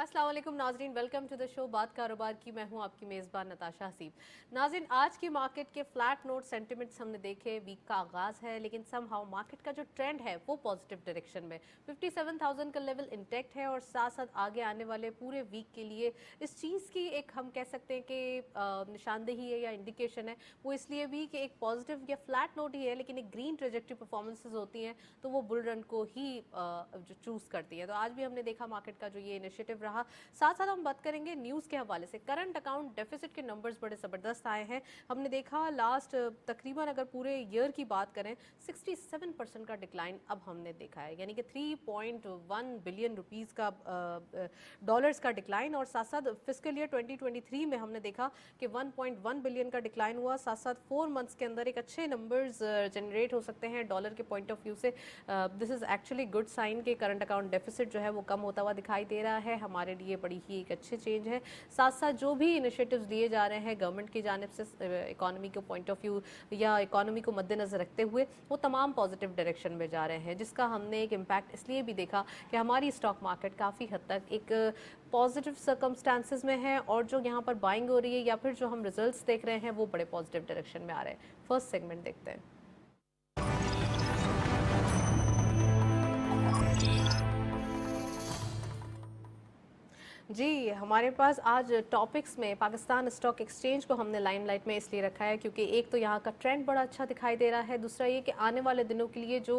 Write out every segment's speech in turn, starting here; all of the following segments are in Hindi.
अस्सलाम वालेकुम नाजरीन, वेलकम टू द शो बात कारोबार की। मैं हूं आपकी मेज़बान नताशा हसीब। नाजरीन, आज की मार्केट के फ्लैट नोट सेंटिमेंट्स हमने देखे, वीक का आगाज़ है लेकिन समहाउ मार्केट का जो ट्रेंड है वो पॉजिटिव डायरेक्शन में 57,000 का लेवल इंटैक्ट है और साथ साथ आगे आने वाले पूरे वीक के लिए इस चीज़ की एक हम कह सकते हैं कि निशानदेही है या इंडिकेशन है। वो इसलिए भी कि एक पॉजिटिव या फ्लैट नोट ही है लेकिन एक ग्रीन ट्रेजेक्टरी परफॉर्मेंसेज होती हैं तो वो बुल रन को ही जो चूज़ करती है। तो आज भी हमने देखा मार्केट का जो ये इनिशिएटिव रहा। साथ साथ हम बात करेंगे न्यूज़ के हवाले से। करंट अकाउंट डेफिसिट के नंबर्स बड़े ज़बरदस्त आए हैं। हमने देखा लास्ट तकरीबन अगर पूरे ईयर की बात करें 67% का डिक्लाइन अब हमने देखा है, यानी कि 3.1 बिलियन रुपीज़ का डॉलर्स का डिक्लाइन। और साथ साथ फिस्कल ईयर 2023 में हमने देखा कि 1.1 बिलियन का डिक्लाइन हुआ। साथ साथ 4 मंथ्स के अंदर एक अच्छे नंबर्स जनरेट हो सकते हैं डॉलर के पॉइंट ऑफ व्यू से। This is actually good sign कि करंट अकाउंट डेफिसिट जो है वो कम होता हुआ दिखाई दे रहा है। हमारे लिए बड़ी ही एक अच्छी चेंज है। साथ साथ जो भी इनिशिएटिव्स लिए जा रहे हैं गवर्नमेंट की जानिब से इकोनॉमी के पॉइंट ऑफ व्यू या इकोनॉमी को मद्देनजर रखते हुए वो तमाम पॉजिटिव डायरेक्शन में जा रहे हैं, जिसका हमने एक इम्पैक्ट इसलिए भी देखा कि हमारी स्टॉक मार्केट काफ़ी हद तक एक पॉजिटिव सर्कमस्टांसेस में है और जो यहाँ पर बाइंग हो रही है या फिर जो हम रिजल्ट्स देख रहे हैं वो बड़े पॉजिटिव डायरेक्शन में आ रहे हैं। फर्स्ट सेगमेंट देखते हैं। जी, हमारे पास आज टॉपिक्स में पाकिस्तान स्टॉक एक्सचेंज को हमने लाइमलाइट में इसलिए रखा है क्योंकि एक तो यहाँ का ट्रेंड बड़ा अच्छा दिखाई दे रहा है, दूसरा ये कि आने वाले दिनों के लिए जो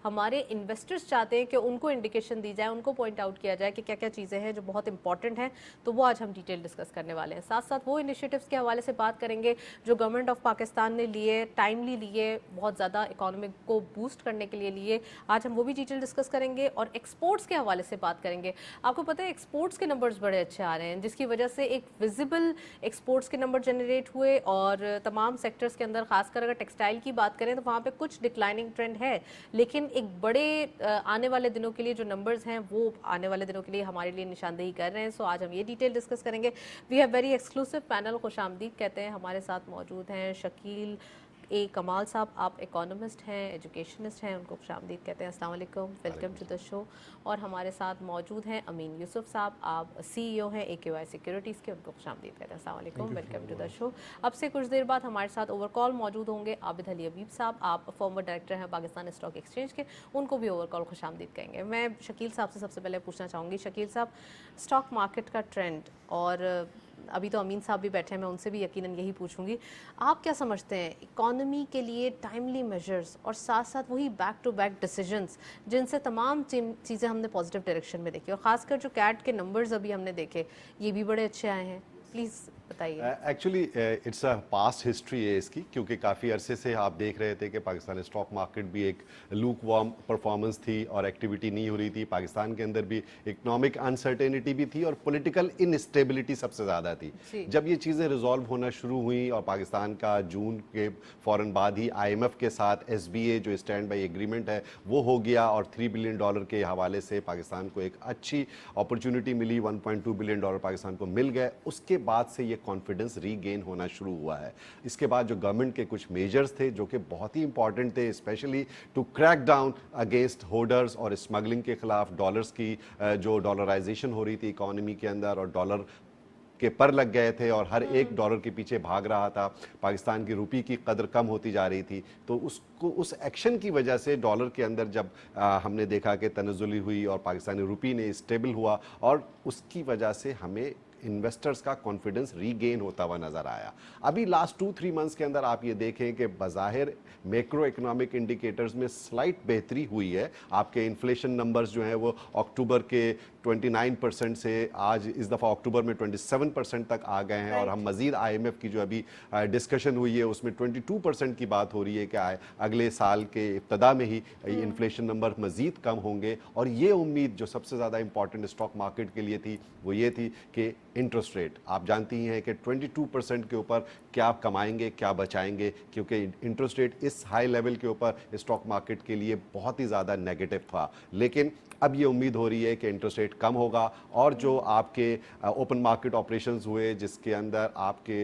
हमारे इन्वेस्टर्स चाहते हैं कि उनको इंडिकेशन दी जाए, उनको पॉइंट आउट किया जाए कि क्या क्या चीज़ें हैं जो बहुत इंपॉर्टेंट हैं, तो वो आज हम डिटेल डिस्कस करने वाले हैं। साथ साथ वो इनिशिएटिव्स के हवाले से बात करेंगे जो गवर्नमेंट ऑफ पाकिस्तान ने लिए, टाइमली लिए, बहुत ज़्यादा इकोनॉमी को बूस्ट करने के लिए लिए। आज हम वो भी डिटेल डिस्कस करेंगे और एक्सपोर्ट्स के हवाले से बात करेंगे। आपको पता है एक्सपोर्ट्स के नंबर्स बड़े अच्छे आ रहे हैं जिसकी वजह से एक विजिबल एक्सपोर्ट्स के नंबर जनरेट हुए और तमाम सेक्टर्स के अंदर खासकर अगर टेक्सटाइल की बात करें तो वहाँ पे कुछ डिक्लाइनिंग ट्रेंड है, लेकिन एक बड़े आने वाले दिनों के लिए जो नंबर्स हैं वो आने वाले दिनों के लिए हमारे लिए निशानदेही कर रहे हैं। सो आज हम ये डिटेल डिस्कस करेंगे। We have very exclusive panel, खुशामदीद कहते हैं। हमारे साथ मौजूद हैं शकील ए कमाल साहब, आप इकोनॉमिस्ट हैं, एजुकेशनिस्ट हैं, उनको खुशामदीद कहते हैं। अस्सलाम वालेकुम, वेलकम टू द शो। और हमारे साथ मौजूद हैं अमीन यूसुफ साहब, आप CEO हैं AQI सिक्योरिटीज़ के, उनको खुशामदीद कहते हैं। अस्सलाम वालेकुम, वेलकम टू द शो। अब से कुछ देर बाद हमारे साथ ओवर कॉल मौजूद होंगे आबिद अली अबीब साहब, आप फॉर्मर डायरेक्टर हैं पाकिस्तान स्टॉक एक्सचेंज के, उनको भी ओवर कॉल खुशामदीद कहेंगे। मैं शकील साहब से सबसे पहले पूछना चाहूँगी, शकील साहब, स्टॉक मार्केट का ट्रेंड, और अभी तो अमीन साहब भी बैठे हैं, मैं उनसे भी यकीनन यही पूछूंगी, आप क्या समझते हैं इकोनॉमी के लिए टाइमली मेजर्स और साथ साथ वही बैक टू बैक डिसीजंस जिनसे तमाम चीज़ें हमने पॉजिटिव डायरेक्शन में देखी और ख़ासकर जो कैट के नंबर्स अभी हमने देखे ये भी बड़े अच्छे आए हैं, प्लीज़ बताइए। Actually it's a past history है इसकी, क्योंकि काफ़ी अरसे से आप देख रहे थे कि पाकिस्तान स्टॉक मार्केट भी एक लूक वार्म परफॉर्मेंस थी और एक्टिविटी नहीं हो रही थी। पाकिस्तान के अंदर भी इकोनॉमिक अनसर्टेनिटी भी थी और पॉलिटिकल इनस्टेबिलिटी सबसे ज़्यादा थी। जब ये चीज़ें रिजॉल्व होना शुरू हुई और पाकिस्तान का जून के फ़ौरन बाद ही IMF के साथ SBA जो स्टैंड बाई एग्रीमेंट है वो हो गया और $3 बिलियन के हवाले से पाकिस्तान को एक अच्छी अपॉर्चुनिटी मिली, $1.2 बिलियन पाकिस्तान को मिल गए। उसके बाद से ये कॉन्फिडेंस रीगेन होना शुरू हुआ है। इसके बाद जो गवर्नमेंट के कुछ मेजर्स थे जो कि बहुत ही इंपॉर्टेंट थे, specially to crack down against hoarders और स्मगलिंग के खिलाफ, डॉलर्स की जो डॉलराइजेशन हो रही थी इकोनॉमी के अंदर और डॉलर के पर लग गए थे और हर एक डॉलर के पीछे भाग रहा था, पाकिस्तान की रुपये की कदर कम होती जा रही थी। तो उसको उस एक्शन की वजह से डॉलर के अंदर जब हमने देखा कि तनज़ुली हुई और पाकिस्तानी रुपये ने स्टेबल हुआ और उसकी वजह से हमें इन्वेस्टर्स का कॉन्फिडेंस रीगेन होता हुआ नज़र आया। अभी लास्ट 2-3 मंथ्स के अंदर आप ये देखें कि बज़ाहिर मैक्रो इकोनॉमिक इंडिकेटर्स में स्लाइट बेहतरी हुई है। आपके इन्फ्लेशन नंबर्स जो हैं वो अक्टूबर के 29% से आज इस दफ़ा अक्टूबर में 27% तक आ गए हैं और हम मज़ीद IMF की जो अभी डिस्कशन हुई है उसमें 22% की बात हो रही है कि अगले साल के इब्तदा में ही इन्फ्लेशन नंबर मज़ीद कम होंगे। और ये उम्मीद जो सबसे ज़्यादा इंपॉर्टेंट स्टॉक मार्केट के लिए थी वो ये थी कि इंटरेस्ट रेट, आप जानती हैं कि 22% के ऊपर क्या आप कमाएंगे क्या बचाएंगे, क्योंकि इंटरेस्ट रेट इस हाई लेवल के ऊपर स्टॉक मार्केट के लिए बहुत ही ज़्यादा नेगेटिव था। लेकिन अब ये उम्मीद हो रही है कि इंटरेस्ट रेट कम होगा और जो आपके ओपन मार्केट ऑपरेशंस हुए जिसके अंदर आपके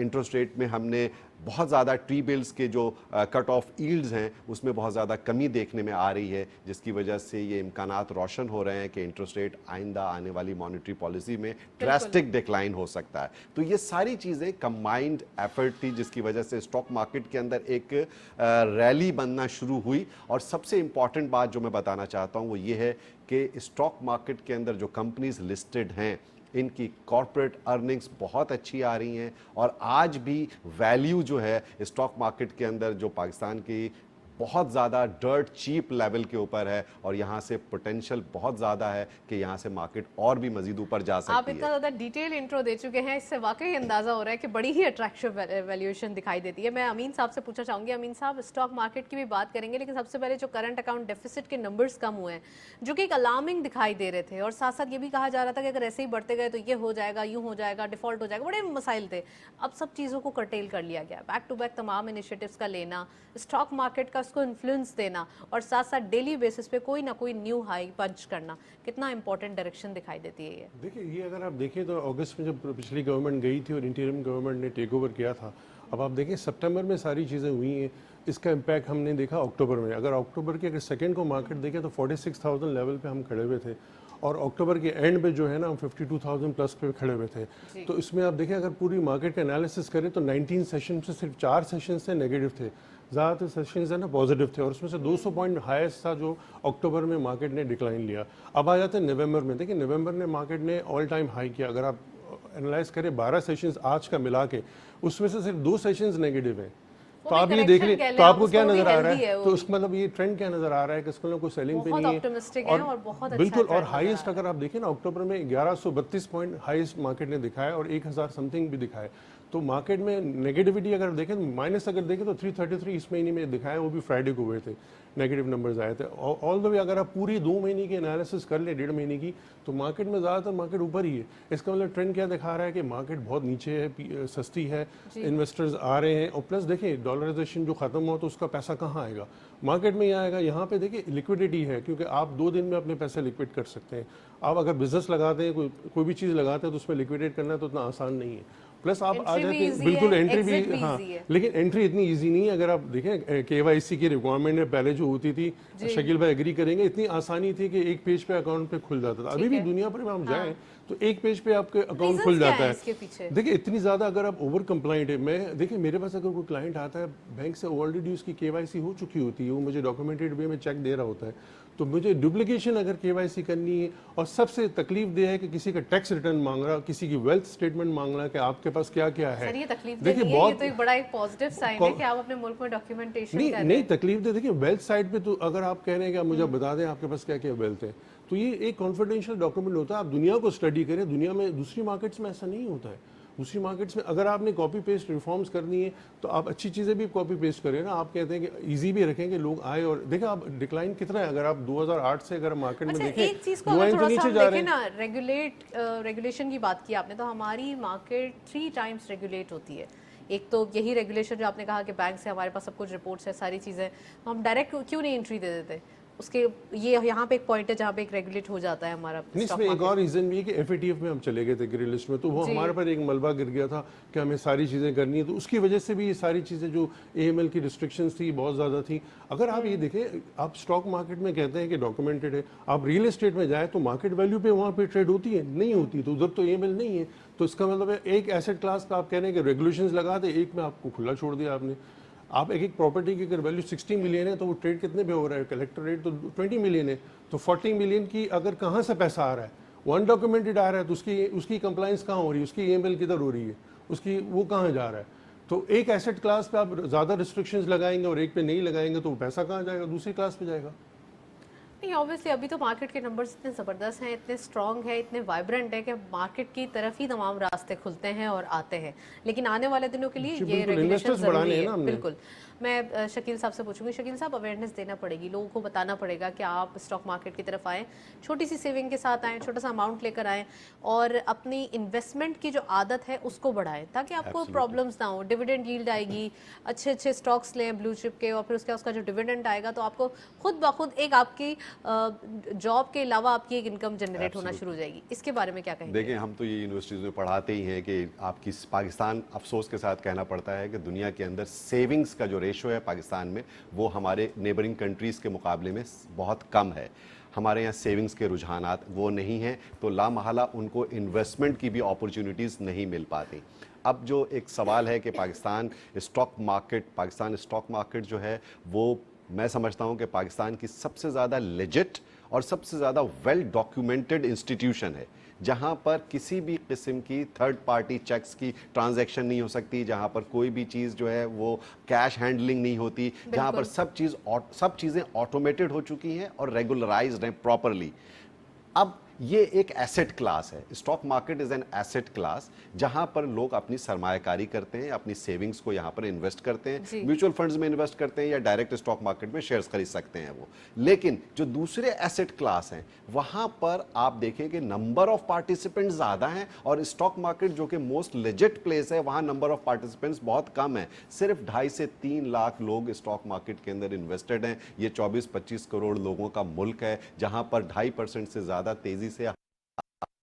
इंटरेस्ट रेट में हमने बहुत ज़्यादा ट्री बिल्स के जो कट ऑफ यील्ड्स हैं उसमें बहुत ज़्यादा कमी देखने में आ रही है, जिसकी वजह से ये इम्कानात रोशन हो रहे हैं कि इंटरेस्ट रेट आइंदा आने वाली मॉनेटरी पॉलिसी में ड्रास्टिक डिक्लाइन हो सकता है। तो ये सारी चीज़ें कंबाइंड एफर्ट थी जिसकी वजह से स्टॉक मार्केट के अंदर एक रैली बनना शुरू हुई। और सबसे इंपॉर्टेंट बात जो मैं बताना चाहता हूँ वो ये है कि स्टॉक मार्केट के अंदर जो कंपनीज लिस्टेड हैं इनकी कॉर्पोरेट अर्निंग्स बहुत अच्छी आ रही हैं, और आज भी वैल्यू जो है स्टॉक मार्केट के अंदर जो पाकिस्तान की बहुत ज़्यादा डर्ट चीप लेवल के ऊपर है, और यहाँ से पोटेंशियल बहुत ज़्यादा है कि यहाँ से मार्केट और भी मजीद ऊपर जा सकती है। आप इतना ज़्यादा डिटेल इंट्रो दे चुके हैं, इससे वाकई अंदाज़ा हो रहा है कि बड़ी ही अट्रैक्टिव वैल्यूएशन दिखाई देती है। मैं अमीन साहब से पूछना चाहूँगी, अमीन साहब स्टॉक मार्केट की भी बात करेंगे, लेकिन सबसे पहले जो करंट अकाउंट डेफिसिट के नंबर्स कम हुए हैं जो कि एक अलार्मिंग दिखाई दे रहे थे, और साथ साथ ये भी कहा जा रहा था कि अगर ऐसे ही बढ़ते गए तो ये हो जाएगा, यूँ हो जाएगा, डिफॉल्ट हो जाएगा, बड़े मसाइल थे। अब सब चीज़ों को कर्टेल कर लिया गया, बैक टू बैक तमाम इनिशिएटिव्स का लेना, स्टॉक मार्केट का उसको इन्फ्लुएंस देना, और साथ साथ डेली बेसिस पे कोई ना कोई न्यू हाई पंच करना, कितना इंपॉर्टेंट डायरेक्शन दिखाई देती है ये। देखिए ये अगर आप देखें तो अगस्त में जब पिछली गवर्नमेंट गई थी और इंटीरियम गवर्नमेंट ने टेक ओवर किया था, अब आप देखें सितंबर में सारी चीज़ें हुई हैं, इसका इम्पैक्ट हमने देखा अक्टूबर में। अगर अक्टूबर के अगर सेकेंड को मार्केट देखें तो 46,000 लेवल पे हम खड़े हुए थे, और अक्टूबर के एंड पे जो है ना हम 52,000 प्लस पे खड़े हुए थे। तो इसमें आप देखें अगर पूरी मार्केट का एनालिसिस करें तो 19 सेशन से सिर्फ 4 सेशन से नेगेटिव थे, ज़्यादातर सेशंस है ना पॉजिटिव थे, और उसमें से 200 पॉइंट हाईएस्ट था जो अक्टूबर में मार्केट ने डिक्लाइन लिया। अब आ जाते हैं नवंबर में, देखिए नवंबर में मार्केट ने ऑल टाइम हाई किया। अगर आप एनालाइज करें 12 सेशंस आज का मिला के, उसमें से सिर्फ 2 सेशंस नेगेटिव हैं। तो आप ये देख लें तो आपको क्या नजर आ रहा है, तो उसका मतलब ये ट्रेंड क्या नजर आ रहा है कि इसको कोई सेलिंग पे नहीं है, और बहुत बिल्कुल। और हाईएस्ट अगर आप देखें ना अक्टूबर में 1132 पॉइंट हाईएस्ट मार्केट ने दिखाया, और 1000 समथिंग भी दिखाया। तो मार्केट में नेगेटिविटी अगर देखें, माइनस अगर देखें तो 333 इस महीने में दिखाया, वो भी फ्राइडे को हुए थे, नेगेटिव नंबर्स आए थे। ऑल द वे अगर आप पूरी 2 महीने की एनालिसिस कर ले, 1.5 महीने की, तो मार्केट में ज़्यादातर मार्केट ऊपर ही है। इसका मतलब ट्रेंड क्या दिखा रहा है कि मार्केट बहुत नीचे है, सस्ती है, इन्वेस्टर्स आ रहे हैं। और प्लस देखिए डॉलराइजेशन जो खत्म हो तो उसका पैसा कहाँ आएगा, मार्केट में ही आएगा। यहाँ पे देखिए लिक्विडिटी है, क्योंकि आप 2 दिन में अपने पैसे लिक्विड कर सकते हैं। आप अगर बिजनेस लगाते हैं, कोई भी चीज़ लगाते हैं तो उसमें लिक्विडेट करना तो उतना आसान नहीं है। प्लस आप आ जाते हैं, बिल्कुल एंट्री भी, हाँ, लेकिन एंट्री इतनी इजी नहीं है। अगर आप देखें KYC की रिक्वायरमेंट पहले जो होती थी, शकील भाई एग्री करेंगे, इतनी आसानी थी कि एक पेज पे अकाउंट पे खुल जाता था। अभी भी दुनिया भर में हम जाएं तो एक पेज पे आपके अकाउंट खुल जाता है। देखिए इतनी ज़्यादा अगर आप ओवर कंप्लाइंट है, मैं देखिए मेरे पास अगर कोई क्लाइंट आता है बैंक से, ऑलरेडी उसकी KYC हो चुकी होती है, वो मुझे डॉक्यूमेंटेड वे में चेक दे रहा होता है, तो मुझे डुप्लीकेशन अगर KYC करनी है, और सबसे तकलीफ दे है कि किसी का टैक्स रिटर्न मांग रहा, किसी की वेल्थ स्टेटमेंट मांग रहा है कि आपके पास क्या क्या है। ये तकलीफ देखिए बहुत, ये तो एक बड़ा एक पॉजिटिव साइन है कि आप अपने मुल्क में डॉक्यूमेंटेशन कर रहे हैं। नहीं तकलीफ दे, देखिए वेल्थ साइड पे तो अगर आप कह रहे हैं कि आप मुझे बता दें आपके पास क्या क्या वेल्थ है, तो ये एक कॉन्फिडेंशियल डॉक्यूमेंट होता है। आप दुनिया को स्टडी करें, दुनिया में दूसरी मार्केट्स में ऐसा नहीं होता है। दूसरी मार्केट्स में अगर आपने कॉपी पेस्ट रिफॉर्म्स करनी है तो आप अच्छी चीज़ें भी कॉपी पेस्ट करें ना। आप कहते हैं कि इजी भी रखें कि लोग आए, और देखिए आप डिक्लाइन कितना है, अगर आप 2008 से अगर मार्केट में देखें, एक चीज को अगर थोड़ा सा देखें ना, रेगुलेशन की बात की आपने, तो हमारी मार्केट 3 टाइम्स रेगुलेट होती है। एक तो यही रेगुलेशन जो आपने कहा कि बैंक से हमारे पास सब कुछ रिपोर्ट्स है, सारी चीज़ें, तो हम डायरेक्ट क्यों नहीं एंट्री दे देते उसके। ये यहाँ पे एक पॉइंट है जहाँ पे एक रेगुलेट हो जाता है हमारा। इसमें एक और रीजन भी है कि FATF में हम चले गए थे ग्रे लिस्ट में, तो वो हमारे पर एक मलबा गिर गया था कि हमें सारी चीज़ें करनी है, तो उसकी वजह से भी ये सारी चीज़ें जो AML की रिस्ट्रिक्शंस थी बहुत ज़्यादा थी। अगर आप ये देखें, आप स्टॉक मार्केट में कहते हैं कि डॉक्यूमेंटेड है, आप रियल एस्टेट में जाए तो मार्केट वैल्यू पे वहाँ पे ट्रेड होती है, नहीं होती, तो उधर तो AML नहीं है। तो इसका मतलब है एक एसेट क्लास का आप कह रहे हैं कि रेगुलेशंस लगा दे, एक में आपको खुला छोड़ दिया आपने। आप एक प्रॉपर्टी की अगर वैल्यू 60 मिलियन है तो वो ट्रेड कितने पे हो रहा है, कलेक्टर रेट तो 20 मिलियन है, तो 40 मिलियन की अगर कहाँ से पैसा आ रहा है, वन डॉक्यूमेंटेड आ रहा है, तो उसकी कंप्लाइंस कहाँ हो रही है, उसकी AML किधर हो रही है, उसकी वो कहाँ जा रहा है। तो एक एसेट क्लास पे आप ज़्यादा रिस्ट्रिक्शंस लगाएंगे और एक पे नहीं लगाएंगे तो वो पैसा कहाँ जाएगा, दूसरी क्लास पे जाएगा। नहीं, ऑब्वियसली अभी तो मार्केट के नंबर्स इतने ज़बरदस्त हैं, इतने स्ट्रॉन्ग है, इतने वाइब्रेंट है कि मार्केट की तरफ ही तमाम रास्ते खुलते हैं और आते हैं। लेकिन आने वाले दिनों के लिए ये रेगुलेशन ज़रूरी है। बिल्कुल, मैं शकील साहब से पूछूंगी, शकील साहब अवेयरनेस देना पड़ेगी, लोगों को बताना पड़ेगा कि आप स्टॉक मार्केट की तरफ आएँ, छोटी सी सेविंग के साथ आएँ, छोटा सा अमाउंट लेकर आएँ, और अपनी इन्वेस्टमेंट की जो आदत है उसको बढ़ाएं, ताकि आपको प्रॉब्लम्स ना हो। डिविडेंड यील्ड आएगी, अच्छे अच्छे स्टॉक्स लें ब्लू चिप के, और फिर उसका जो डिविडेंड आएगा तो आपको खुद ब खुद एक आपकी जॉब के अलावा आपकी एक इनकम जनरेट होना शुरू हो जाएगी। इसके बारे में क्या कहेंगे? देखिए, हम तो ये यूनिवर्सिटीज़ में पढ़ाते ही हैं कि आपकी पाकिस्तान, अफसोस के साथ कहना पड़ता है कि दुनिया के अंदर सेविंग्स का जो रेशो है पाकिस्तान में, वो हमारे नेबरिंग कंट्रीज़ के मुकाबले में बहुत कम है। हमारे यहाँ सेविंग्स के रुझानात वो नहीं हैं, तो लामहला उनको इन्वेस्टमेंट की भी अपॉर्चुनिटीज़ नहीं मिल पाती। अब जो एक सवाल है कि पाकिस्तान स्टॉक मार्केट जो है, वो मैं समझता हूँ कि पाकिस्तान की सबसे ज़्यादा लेजिट और सबसे ज़्यादा वेल डॉक्यूमेंटेड इंस्टीट्यूशन है, जहां पर किसी भी किस्म की थर्ड पार्टी चेक्स की ट्रांजैक्शन नहीं हो सकती, जहां पर कोई भी चीज़ जो है वो कैश हैंडलिंग नहीं होती, जहां पर सब चीज़ें ऑटोमेटेड हो चुकी हैं और रेगुलराइज्ड हैं प्रॉपरली। अब ये एक एसेट क्लास है, stock market is an asset class, जहां पर लोग अपनी सरमायाकारी करते हैं, अपनी सेविंग्स को यहां पर इन्वेस्ट करते हैं, म्यूचुअल फंड्स में इन्वेस्ट करते हैं या डायरेक्ट स्टॉक मार्केट में शेयर्स खरीद सकते हैं वो। लेकिन जो दूसरे एसेट क्लास हैं, वहां पर आप देखें कि नंबर ऑफ पार्टिसिपेंट्स ज्यादा हैं, और स्टॉक मार्केट जो कि मोस्ट लेजिट प्लेस है, वहां नंबर ऑफ पार्टिसिपेंट्स बहुत कम है। सिर्फ 2.5 से 3 लाख लोग स्टॉक मार्केट के अंदर इन्वेस्टेड हैं। ये 24-25 करोड़ लोगों का मुल्क है, जहां पर 2.5% से ज्यादा तेजी से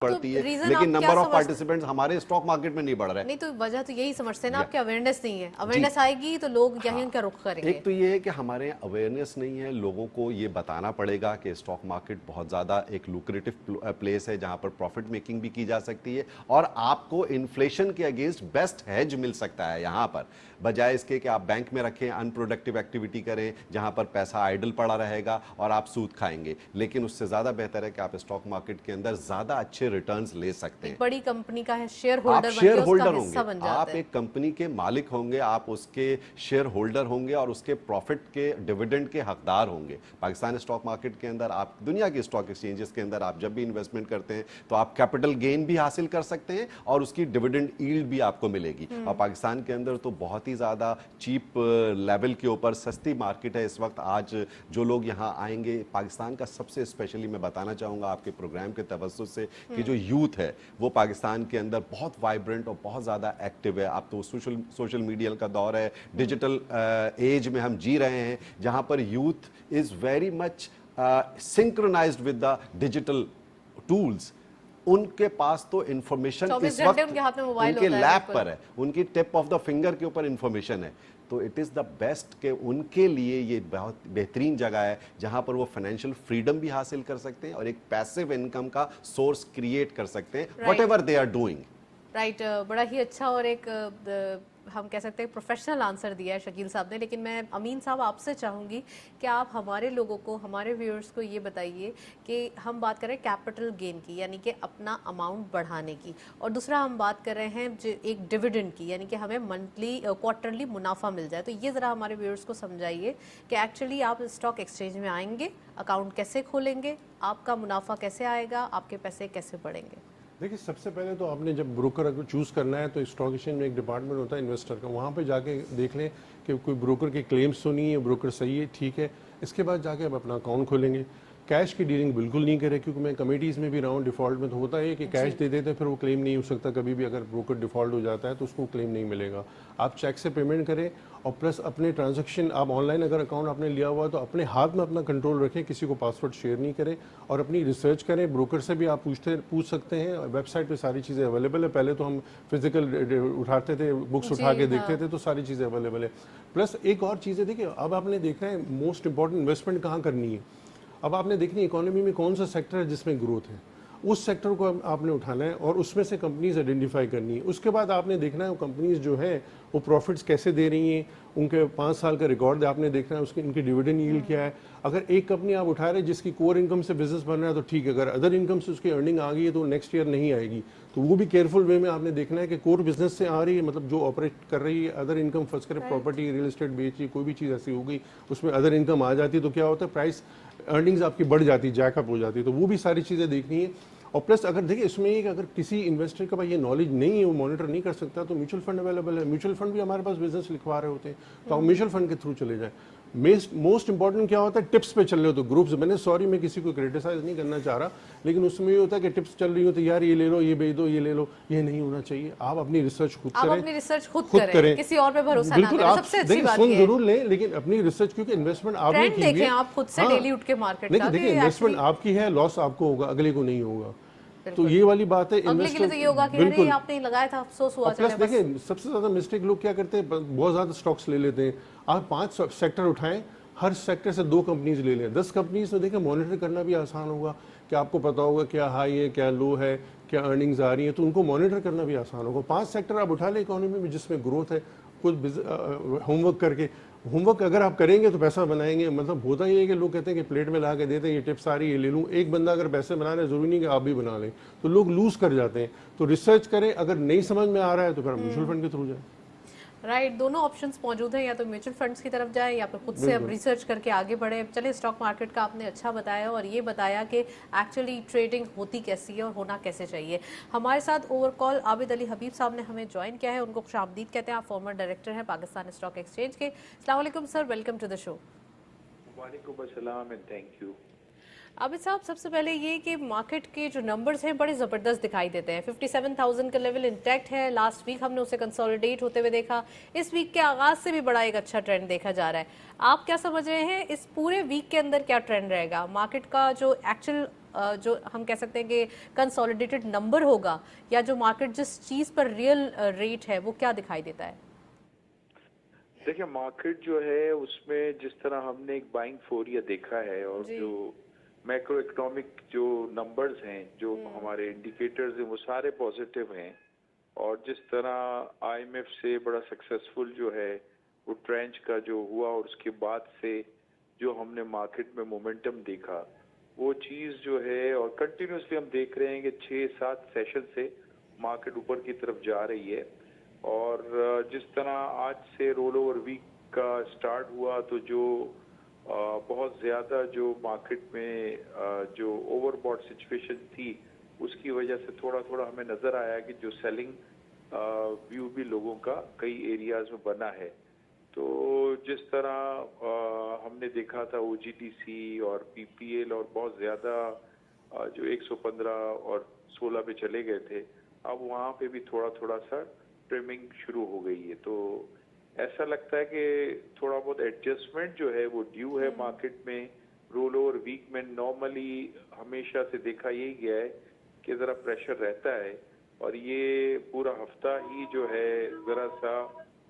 बढ़ती है, लेकिन नंबर ऑफ पार्टिसिपेंट्स हमारे स्टॉक मार्केट में नहीं बढ़ रहे। नहीं, तो वजह तो यही समझते हैं ना, आपकी अवेयरनेस नहीं है। अवेयरनेस आएगी तो लोग यहीं का रुख करेंगे। एक तो ये है कि हमारे अवेयरनेस नहीं है, लोगों को ये बताना पड़ेगा कि स्टॉक मार्केट बहुत ज़्यादा एक लुक्रेटिव प्लेस है, जहां पर प्रॉफिट मेकिंग भी की जा सकती है, और आपको इन्फ्लेशन के अगेंस्ट बेस्ट हेज मिल सकता है यहाँ पर, बजाय इसके कि आप बैंक में रखें, अनप्रोडक्टिव एक्टिविटी करें, जहां पर पैसा आइडल पड़ा रहेगा और आप सूद खाएंगे। लेकिन उससे ज़्यादा बेहतर है कि आप स्टॉक मार्केट के अंदर ज़्यादा अच्छे रिटर्न्स ले सकते हैं। बड़ी कंपनी का है शेयर होल्डर, आप शेयर होल्डर होंगे, आप एक कंपनी के मालिक होंगे, आप उसके शेयर होल्डर होंगे और उसके प्रॉफिट के डिविडेंड के हकदार होंगे। पाकिस्तान स्टॉक मार्केट के अंदर, आप दुनिया के स्टॉक एक्सचेंजेस के अंदर आप जब भी इन्वेस्टमेंट करते हैं तो आप कैपिटल गेन भी हासिल कर सकते हैं और उसकी डिविडेंड यील्ड भी आपको मिलेगी। और पाकिस्तान के अंदर तो बहुत ही ज्यादा चीप लेवल के ऊपर सस्ती मार्केट है इस वक्त। आज जो लोग यहाँ आएंगे, पाकिस्तान का सबसे स्पेशली मैं बताना चाहूंगा आपके प्रोग्राम के तवज्जुह से कि जो यूथ है वो पाकिस्तान के अंदर बहुत वाइब्रेंट और बहुत ज़्यादा एक्टिव है। अब तो सोशल मीडिया का दौर है, डिजिटल एज में हम जी रहे हैं, जहां पर youth is very much synchronized with the digital tools. उनके पास तो इंफॉर्मेशन इस वक्त उनके लैप पर है, उनकी टिप ऑफ द फिंगर के ऊपर इंफॉर्मेशन है। तो इट इज़ द बेस्ट के उनके लिए ये बहुत बेहतरीन जगह है, जहां पर वो फाइनेंशियल फ्रीडम भी हासिल कर सकते हैं और एक पैसिव इनकम का सोर्स क्रिएट कर सकते हैं, whatever they are doing. Right, बड़ा ही अच्छा और एक हम कह सकते हैं प्रोफेशनल आंसर दिया है शकील साहब ने। लेकिन मैं अमीन साहब आपसे चाहूँगी कि आप हमारे लोगों को, हमारे व्यूअर्स को ये बताइए कि हम बात कर रहे हैं कैपिटल गेन की, यानी कि अपना अमाउंट बढ़ाने की, और दूसरा हम बात कर रहे हैं जो एक डिविडेंड की, यानी कि हमें मंथली क्वार्टरली मुनाफा मिल जाए। तो ये ज़रा हमारे व्यूअर्स को समझाइए कि एक्चुअली आप स्टॉक एक्सचेंज में आएंगे, अकाउंट कैसे खोलेंगे, आपका मुनाफा कैसे आएगा, आपके पैसे कैसे बढ़ेंगे। देखिए, सबसे पहले तो आपने जब ब्रोकर अगर चूज़ करना है तो स्टॉक एक्सचेंज में एक डिपार्टमेंट होता है इन्वेस्टर का, वहाँ पे जाके देख लें कि कोई ब्रोकर के क्लेम्स तो नहीं है, ब्रोकर सही है, ठीक है। इसके बाद जाके आप अपना अकाउंट खोलेंगे। कैश की डीलिंग बिल्कुल नहीं करें, क्योंकि मैं कमेटीज़ में भी रहा हूँ, डिफ़ॉल्ट में तो होता है कि कैश दे देते हैं, फिर वो क्लेम नहीं हो सकता कभी भी। अगर ब्रोकर डिफ़ॉल्ट हो जाता है तो उसको क्लेम नहीं मिलेगा। आप चेक से पेमेंट करें, और प्लस अपने ट्रांजैक्शन, आप ऑनलाइन अगर अकाउंट आपने लिया हुआ तो अपने हाथ में अपना कंट्रोल रखें, किसी को पासवर्ड शेयर नहीं करें, और अपनी रिसर्च करें। ब्रोकर से भी आप पूछ सकते हैं, वेबसाइट पे सारी चीज़ें अवेलेबल है। पहले तो हम फिजिकल उठाते थे, बुक्स उठा के देखते थे, तो सारी चीज़ें अवेलेबल है। प्लस एक और चीज़ है, देखिए अब आपने देखना है मोस्ट इंपॉर्टेंट इन्वेस्टमेंट कहाँ करनी है। अब आपने देखनी है इकोनॉमी में कौन सा सेक्टर है जिसमें ग्रोथ है, उस सेक्टर को आपने उठाना है और उसमें से कंपनीज आइडेंटिफाई करनी है। उसके बाद आपने देखना है वो कंपनीज जो है वो प्रॉफिट्स कैसे दे रही हैं, उनके 5 साल का रिकॉर्ड आपने देखना है, उसकी इनकी डिविडेंड यील्ड क्या है। अगर एक कंपनी आप उठा रहे जिसकी कोर इनकम से बिजनेस बन रहा है तो ठीक है, अगर अदर इनकम से उसकी अर्निंग आ गई है तो नेक्स्ट ईयर नहीं आएगी, तो वो भी केयरफुल वे में आपने देखना है कि कोर बिजनेस से आ रही है, मतलब जो ऑपरेट कर रही है, अदर इनकम फर्स्ट करे, प्रॉपर्टी रियल एस्टेट बेच रही, कोई भी चीज़ ऐसी हो गई उसमें अदर इनकम आ जाती है, तो क्या होता है प्राइस अर्निंग्स आपकी बढ़ जाती है, जैकअप हो जाती है। तो वो भी सारी चीज़ें देखनी है। और प्लस अगर देखिए इसमें एक, अगर किसी इन्वेस्टर के पास ये नॉलेज नहीं है, वो मॉनिटर नहीं कर सकता, तो म्यूचुअल फंड अवेलेबल है। म्यूचुअल फंड भी हमारे पास बिजनेस लिखवा रहे होते हैं, तो आप म्यूचुअल फंड के थ्रू चले जाएं। मोस्ट इंपॉर्टेंट क्या होता है, टिप्स पे चल रहे हो तो ग्रुप्स, मैंने सॉरी मैं किसी को क्रिटिसाइज नहीं करना चाह रहा, लेकिन उसमें ये होता है कि टिप्स चल रही हो तो यार ये ले लो, ये बेच दो, ये ले लो, ये नहीं होना चाहिए। आप अपनी रिसर्च खुद आप करें, अपनी रिसर्च खुद करें, किसी और पे भरोसा ना बिल्कुल। करें, आप सबसे अच्छी देखिए बात सुन ये है। जरूर लें, लेकिन अपनी रिसर्च, क्योंकि इन्वेस्टमेंट आपने ट्रेंड की हुई देखें है। आप खुद से हाँ, डेली उठ के मार्केट का, देखिए कि इन्वेस्टमेंट actually आपकी है, लॉस आपको होगा, अगले को नहीं होगा। तो बिल्कुल। ये वाली बात है, अगले के लिए तो ये होगा कि अरे बिल्कुल। आपने लगाया था, अफसोस हुआ, और प्लस चले बस। देखिए सबसे ज्यादा मिस्टेक लोग क्या करते हैं, बहुत ज्यादा स्टॉक्स ले लेते हैं। आप 5 सेक्टर उठाएं, हर सेक्टर से 2 कंपनीज ले लें, 10 कंपनीज में देखिए मॉनिटर करना भी आसान होगा कि आपको पता होगा क्या हाई है, क्या लो है, क्या अर्निंग्स आ रही है, तो उनको मॉनिटर करना भी आसान होगा। 5 सेक्टर आप उठा लें इकोनॉमी में जिसमें ग्रोथ है, कुछ होमवर्क करके। होमवर्क अगर आप करेंगे तो पैसा बनाएंगे। मतलब होता ही है कि लोग कहते हैं कि प्लेट में ला के देते हैं, ये टिप्स आ रही है, ये ले लूँ। एक बंदा अगर पैसे बना रहा है, जरूरी नहीं कि आप भी बना लें, तो लोग लूज कर जाते हैं। तो रिसर्च करें, अगर नहीं समझ में आ रहा है तो फिर म्यूचुअल फंड के थ्रू जाए। राइट, दोनों ऑप्शंस मौजूद हैं, या तो म्यूचुअल फंड्स की तरफ जाए या फिर खुद से अब रिसर्च करके आगे बढ़े। चलिए, स्टॉक मार्केट का आपने अच्छा बताया और ये बताया कि एक्चुअली ट्रेडिंग होती कैसी है और होना कैसे चाहिए। हमारे साथ ओवर कॉल आबिद अली हबीब साहब ने हमें ज्वाइन किया है, उनको खुशामदीद कहते हैं। आप फॉर्मर डायरेक्टर हैं पाकिस्तान स्टॉक एक्सचेंज के। अस्सलाम वालेकुम sir, welcome to the show. वालेकुम अस्सलाम एंड थैंक यू। आबिद साहब, सबसे पहले ये कि मार्केट के जो नंबर्स हैं बड़े ज़बरदस्त दिखाई देते हैं। 57,000 का लेवल इंटैक्ट है, लास्ट वीक हमने उसे कंसोलिडेट होते हुए देखा। इस वीक के आगाज से भी बड़ा एक अच्छा ट्रेंड देखा जा रहा है। आप क्या समझ रहे हैं इस पूरे वीक के अंदर क्या ट्रेंड रहेगा मार्केट का? जो एक्चुअल जो हम कह सकते हैं कि कंसोलिडेटेड नंबर होगा, या जो मार्केट जिस चीज़ पर रियल रेट है, वो क्या दिखाई देता है? देखिए, मार्केट जो है उसमें जिस तरह हमने एक बाइंग फोरिया देखा है, और जो मैक्रो इकोनॉमिक जो नंबर्स हैं, जो हमारे इंडिकेटर्स हैं, वो सारे पॉजिटिव हैं। और जिस तरह आईएमएफ से बड़ा सक्सेसफुल जो है वो ट्रेंच का जो हुआ, और उसके बाद से जो हमने मार्केट में मोमेंटम देखा, वो चीज़ जो है, और कंटिन्यूसली हम देख रहे हैं कि 6-7 सेशन से मार्केट ऊपर की तरफ जा रही है। और जिस तरह आज से रोल ओवर वीक का स्टार्ट हुआ, तो जो बहुत ज़्यादा जो मार्केट में जो ओवरबॉट सिचुएशन थी, उसकी वजह से थोड़ा थोड़ा हमें नज़र आया कि जो सेलिंग व्यू भी लोगों का कई एरियाज में बना है। तो जिस तरह हमने देखा था ओजीटीसी और पीपीएल और बहुत ज़्यादा जो 115 और 16 पे चले गए थे, अब वहाँ पे भी थोड़ा थोड़ा सा ट्रिमिंग शुरू हो गई है। तो ऐसा लगता है कि थोड़ा बहुत एडजस्टमेंट जो है वो ड्यू है मार्केट में। रोल ओवर वीक में नॉर्मली हमेशा से देखा यही गया है कि ज़रा प्रेशर रहता है, और ये पूरा हफ्ता ही जो है ज़रा सा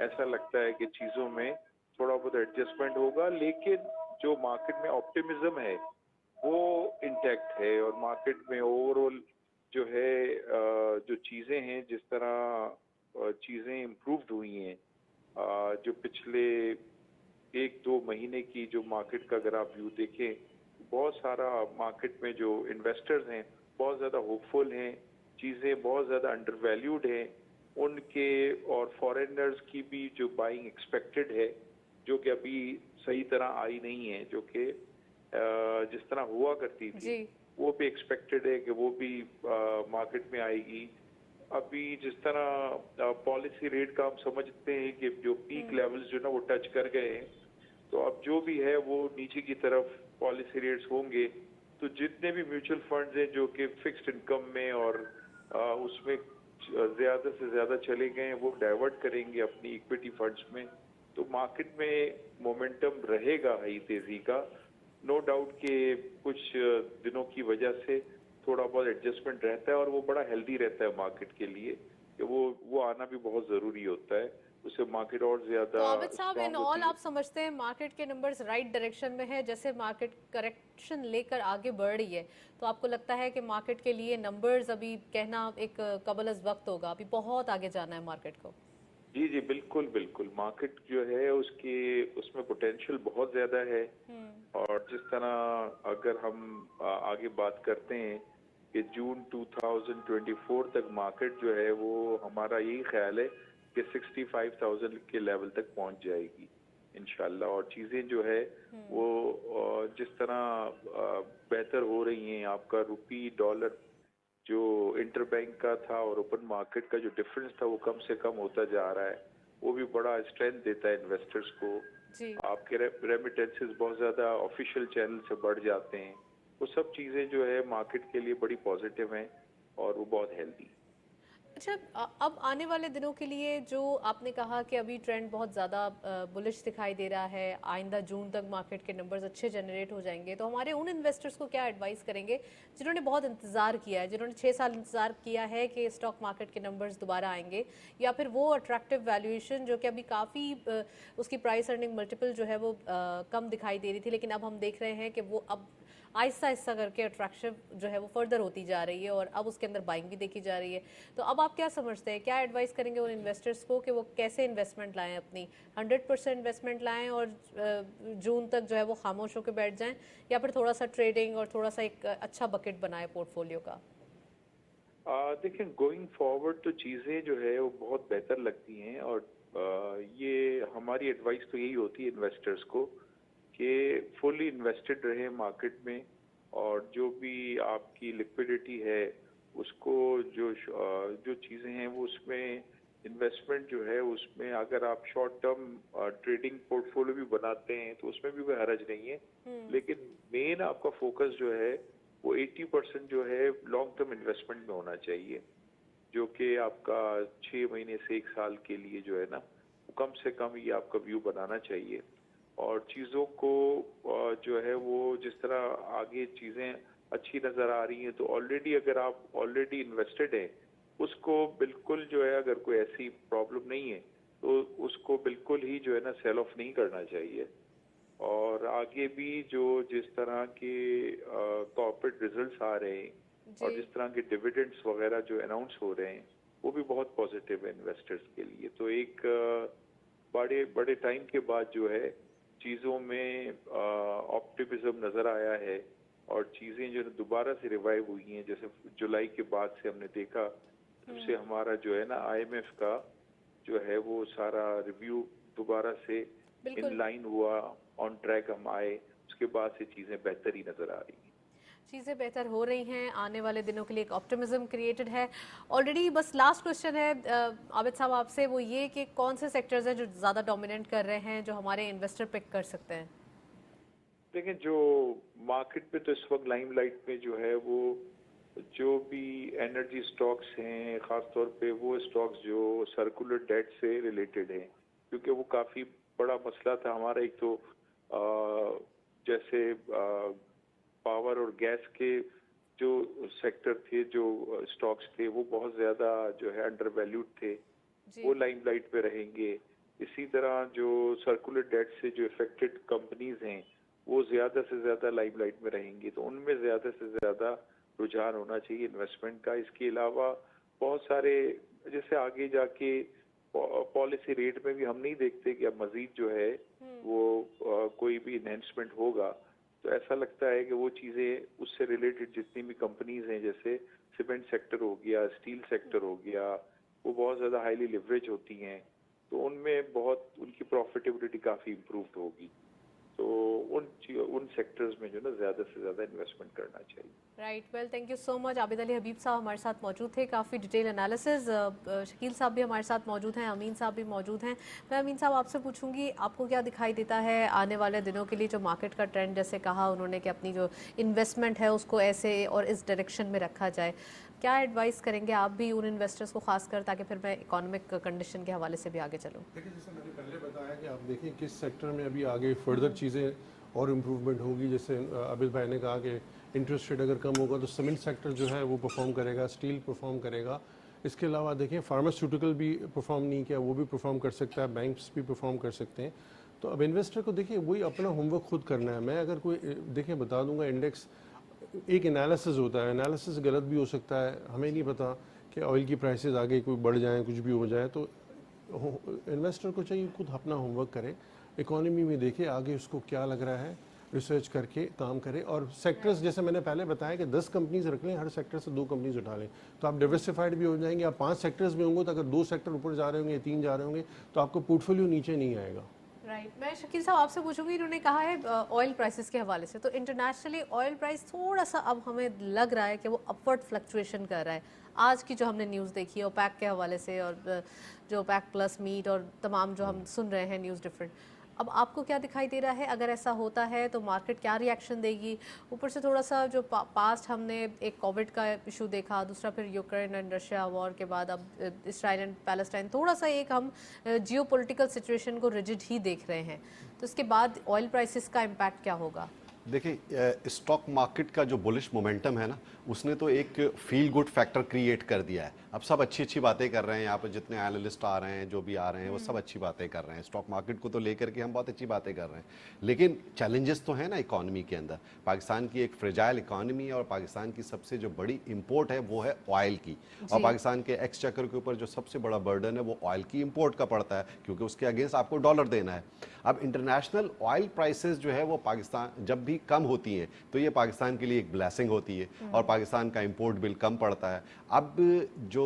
ऐसा लगता है कि चीज़ों में थोड़ा बहुत एडजस्टमेंट होगा। लेकिन जो मार्केट में ऑप्टिमिज्म है वो इंटैक्ट है, और मार्केट में ओवरऑल जो है जो चीज़ें हैं, जिस तरह चीज़ें इम्प्रूव्ड हुई हैं, जो पिछले 1-2 महीने की जो मार्केट का अगर आप व्यू देखें, बहुत सारा मार्केट में जो इन्वेस्टर्स हैं बहुत ज़्यादा होपफुल हैं, चीज़ें बहुत ज़्यादा अंडरवैल्यूड हैं उनके, और फॉरेनर्स की भी जो बाइंग एक्सपेक्टेड है, जो कि अभी सही तरह आई नहीं है, जो कि जिस तरह हुआ करती थी, वो भी एक्सपेक्टेड है कि वो भी मार्केट में आएगी। अभी जिस तरह पॉलिसी रेट का हम समझते हैं कि जो पीक लेवल्स जो ना वो टच कर गए हैं, तो अब जो भी है वो नीचे की तरफ पॉलिसी रेट्स होंगे। तो जितने भी म्यूचुअल फंड्स हैं जो कि फिक्स्ड इनकम में और उसमें ज़्यादा से ज़्यादा चले गए हैं, वो डाइवर्ट करेंगे अपनी इक्विटी फंड्स में। तो मार्केट में मोमेंटम रहेगा हाई तेज़ी का, नो डाउट कि कुछ दिनों की वजह से थोड़ा बहुत एडजस्टमेंट रहता है, और वो बड़ा हेल्दी रहता है मार्केट के लिए, कि वो आना भी बहुत ज़रूरी होता है, उससे मार्केट और ज़्यादा। तो आबिद साहब, इन ऑल आप समझते हैं मार्केट के नंबर्स राइट डायरेक्शन में है? जैसे मार्केट करेक्शन लेकर आगे बढ़ रही है, तो आपको लगता है कि मार्केट के लिए नंबर्स अभी कहना एक कबल अज़ वक्त होगा, अभी बहुत आगे जाना है मार्केट को? जी जी, बिल्कुल बिल्कुल। मार्केट जो है उसमें पोटेंशियल बहुत ज़्यादा है। और जिस तरह अगर हम आगे बात करते हैं कि जून 2024 तक मार्केट जो है वो, हमारा यही ख्याल है कि 65,000 के लेवल तक पहुंच जाएगी इंशाल्लाह। और चीज़ें जो है वो जिस तरह बेहतर हो रही हैं, आपका रुपी डॉलर जो इंटरबैंक का था और ओपन मार्केट का जो डिफरेंस था वो कम से कम होता जा रहा है, वो भी बड़ा स्ट्रेंथ देता है इन्वेस्टर्स को। जी। आपके रेमिटेंसेस बहुत ज़्यादा ऑफिशियल चैनल से बढ़ जाते हैं। वो सब चीज़ें जो है मार्केट के लिए बड़ी पॉजिटिव हैं और वो बहुत हेल्दी। अच्छा, अब आने वाले दिनों के लिए जो आपने कहा कि अभी ट्रेंड बहुत ज़्यादा बुलिश दिखाई दे रहा है, आइंदा जून तक मार्केट के नंबर्स अच्छे जनरेट हो जाएंगे, तो हमारे उन इन्वेस्टर्स को क्या एडवाइस करेंगे जिन्होंने बहुत इंतज़ार किया है, जिन्होंने 6 साल इंतज़ार किया है कि स्टॉक मार्केट के नंबर्स दोबारा आएंगे, या फिर वो अट्रैक्टिव वैल्यूएशन जो कि अभी काफ़ी उसकी प्राइस अर्निंग मल्टीपल जो है वो कम दिखाई दे रही थी, लेकिन अब हम देख रहे हैं कि वो अब आहिस्ता आहिस्ता करके अट्रैक्शन जो है वो फर्दर होती जा रही है और अब उसके अंदर बाइंग भी देखी जा रही है। तो अब आप क्या समझते हैं, क्या एडवाइस करेंगे उन इन्वेस्टर्स को कि वो कैसे इन्वेस्टमेंट लाएं, अपनी 100% इन्वेस्टमेंट लाएं और जून तक जो है वो खामोश होकर बैठ जाएं, या फिर थोड़ा सा ट्रेडिंग और थोड़ा सा एक अच्छा बकेट बनाए पोर्टफोलियो का? देखिए, गोइंग फॉरवर्ड तो चीज़ें जो है वो बहुत बेहतर लगती हैं और ये हमारी एडवाइस तो यही होती है इन्वेस्टर्स को कि फुली इन्वेस्टेड रहे मार्केट में, और जो भी आपकी लिक्विडिटी है उसको जो चीज़ें हैं वो उसमें इन्वेस्टमेंट जो है उसमें अगर आप शॉर्ट टर्म ट्रेडिंग पोर्टफोलियो भी बनाते हैं तो उसमें भी कोई हर्ज नहीं है, लेकिन मेन आपका फोकस जो है वो 80% जो है लॉन्ग टर्म इन्वेस्टमेंट में होना चाहिए, जो कि आपका 6 महीने से 1 साल के लिए जो है ना, वो कम से कम ये आपका व्यू बनाना चाहिए। और चीज़ों को जो है वो जिस तरह आगे चीज़ें अच्छी नज़र आ रही हैं तो ऑलरेडी अगर आप ऑलरेडी इन्वेस्टेड हैं उसको बिल्कुल जो है, अगर कोई ऐसी प्रॉब्लम नहीं है तो उसको बिल्कुल ही जो है ना सेल ऑफ नहीं करना चाहिए। और आगे भी जो जिस तरह के कॉर्पोरेट रिजल्ट्स आ रहे हैं और जिस तरह के डिविडेंड्स वगैरह जो अनाउंस हो रहे हैं वो भी बहुत पॉजिटिव है इन्वेस्टर्स के लिए। तो एक बड़े बड़े टाइम के बाद जो है चीज़ों में ऑप्टिमिज्म नज़र आया है और चीज़ें जो दोबारा से रिवाइव हुई हैं, जैसे जुलाई के बाद से हमने देखा तब से हमारा जो है ना IMF का जो है वो सारा रिव्यू दोबारा से इन लाइन हुआ, ऑन ट्रैक हम आए, उसके बाद से चीज़ें बेहतर ही नज़र आ रही हैं। चीज़ें बेहतर हो रही हैं, आने वाले दिनों के लिए एक ऑप्टिमिज्म क्रिएटेड है ऑलरेडी। बस लास्ट क्वेश्चन है आबिद साहब आपसे, वो ये कि कौन से सेक्टर्स हैं जो ज़्यादा डोमिनेट कर रहे हैं, जो हमारे इन्वेस्टर पिक कर सकते हैं? देखिए, जो मार्केट पे तो इस वक्त लाइमलाइट में जो है वो जो भी एनर्जी स्टॉक्स हैं, ख़ासतौर पे वो स्टॉक्स जो सर्कुलर डेट से रिलेटेड हैं, क्योंकि वो काफ़ी बड़ा मसला था हमारा। एक तो जैसे पावर और गैस के जो सेक्टर थे, जो स्टॉक्स थे, वो बहुत ज़्यादा जो है अंडर वैल्यूड थे, वो लाइमलाइट पे रहेंगे। इसी तरह जो सर्कुलर डेट से जो इफेक्टेड कंपनीज हैं वो ज़्यादा से ज़्यादा लाइमलाइट में रहेंगी, तो उनमें ज़्यादा से ज़्यादा रुझान होना चाहिए इन्वेस्टमेंट का। इसके अलावा बहुत सारे, जैसे आगे जाके पॉलिसी रेट में भी हम नहीं देखते कि अब मजीद जो है वो कोई भी इन्हेंसमेंट होगा, तो ऐसा लगता है कि वो चीज़ें उससे रिलेटेड जितनी भी कंपनीज हैं, जैसे सीमेंट सेक्टर हो गया, स्टील सेक्टर हो गया, वो बहुत ज़्यादा हाईली लिवरेज होती हैं, तो उनमें बहुत उनकी प्रॉफिटेबिलिटी काफ़ी इम्प्रूव्ड होगी। तो उन सेक्टर्स में जो ना ज़्यादा से ज़्यादा इन्वेस्टमेंट करना चाहिए। Right, well, thank you so much. Abid Ali Habib साहब हमारे साथ मौजूद थे, काफ़ी डिटेल एनालिसिस। शकील साहब भी हमारे साथ मौजूद हैं, अमीन साहब भी मौजूद हैं। मैं अमीन साहब आपसे पूछूंगी, आपको क्या दिखाई देता है आने वाले दिनों के लिए जो मार्केट का ट्रेंड, जैसे कहा उन्होंने कि अपनी जो इन्वेस्टमेंट है उसको ऐसे और इस डायरेक्शन में रखा जाए, क्या एडवाइस करेंगे आप भी उन इन्वेस्टर्स को खासकर, ताकि फिर मैं इकोनॉमिक कंडीशन के हवाले से भी आगे चलूँ? देखिए, जैसे मैंने पहले बताया कि आप देखिए किस सेक्टर में अभी आगे फर्दर चीज़ें और इम्प्रूवमेंट होगी। जैसे आबिद भाई ने कहा कि इंटरेस्ट रेट अगर कम होगा तो सीमेंट सेक्टर जो है वो परफॉर्म करेगा, स्टील परफॉर्म करेगा। इसके अलावा देखिए फार्मास्यूटिकल भी परफॉर्म नहीं किया, वो भी परफॉर्म कर सकता है, बैंक्स भी परफॉर्म कर सकते हैं। तो अब इन्वेस्टर को देखिए वही अपना होमवर्क खुद करना है। मैं अगर कोई देखिए बता दूंगा, इंडेक्स एक एनालिसिस होता है, एनालिसिस गलत भी हो सकता है, हमें नहीं पता कि ऑयल की प्राइसेस आगे कोई बढ़ जाएँ, कुछ भी हो जाए। तो इन्वेस्टर को चाहिए खुद अपना होमवर्क करे, इकोनॉमी में देखे आगे उसको क्या लग रहा है, रिसर्च करके काम करें। और सेक्टर्स जैसे मैंने पहले बताया कि 10 कंपनीज रख लें, हर सेक्टर से 2 कंपनीज उठा लें, तो आप डाइवर्सिफाइड भी हो जाएंगे। आप 5 सेक्टर्स में होंगे तो अगर 2 सेक्टर ऊपर जा रहे होंगे, 3 जा रहे होंगे, तो आपको पोर्टफोलियो नीचे नहीं आएगा। राइट, मैं शकील साहब आपसे पूछूंगी, इन्होंने कहा है ऑयल प्राइसेस के हवाले से, तो इंटरनेशनली ऑयल प्राइस थोड़ा सा अब हमें लग रहा है कि वो अपवर्ड फ्लक्चुएशन कर रहा है। आज की जो हमने न्यूज़ देखी है ओपेक के हवाले से, और जो ओपेक प्लस मीट और तमाम जो हम सुन रहे हैं न्यूज़ डिफरेंट, अब आपको क्या दिखाई दे रहा है, अगर ऐसा होता है तो मार्केट क्या रिएक्शन देगी? ऊपर से थोड़ा सा जो पास्ट हमने एक कोविड का इशू देखा, दूसरा फिर यूक्रेन एंड रशिया वॉर के बाद अब इसराइल एंड पैलेस्टाइन, थोड़ा सा एक हम जियोपॉलिटिकल सिचुएशन को रिजिड ही देख रहे हैं, तो इसके बाद ऑयल प्राइसेस का इम्पैक्ट क्या होगा? देखिए, स्टॉक मार्केट का जो बुलिश मोमेंटम है ना, उसने तो एक फील गुड फैक्टर क्रिएट कर दिया है। अब सब अच्छी अच्छी बातें कर रहे हैं, यहाँ पर जितने एनालिस्ट आ रहे हैं, जो भी आ रहे हैं, वो सब अच्छी बातें कर रहे हैं। स्टॉक मार्केट को तो लेकर के हम बहुत अच्छी बातें कर रहे हैं, लेकिन चैलेंजेस तो है ना इकोनॉमी के अंदर। पाकिस्तान की एक फ्रेजाइल इकोनॉमी है और पाकिस्तान की सबसे जो बड़ी इंपोर्ट है वो है ऑयल की, और पाकिस्तान के एक्सचेकर के ऊपर जो सबसे बड़ा बर्डन है वो ऑयल की इंपोर्ट का पड़ता है, क्योंकि उसके अगेंस्ट आपको डॉलर देना है। अब इंटरनेशनल ऑयल प्राइसेस जो है वो पाकिस्तान जब भी कम होती हैं तो ये पाकिस्तान के लिए एक ब्लेसिंग होती है और पाकिस्तान का इंपोर्ट बिल कम पड़ता है। अब जो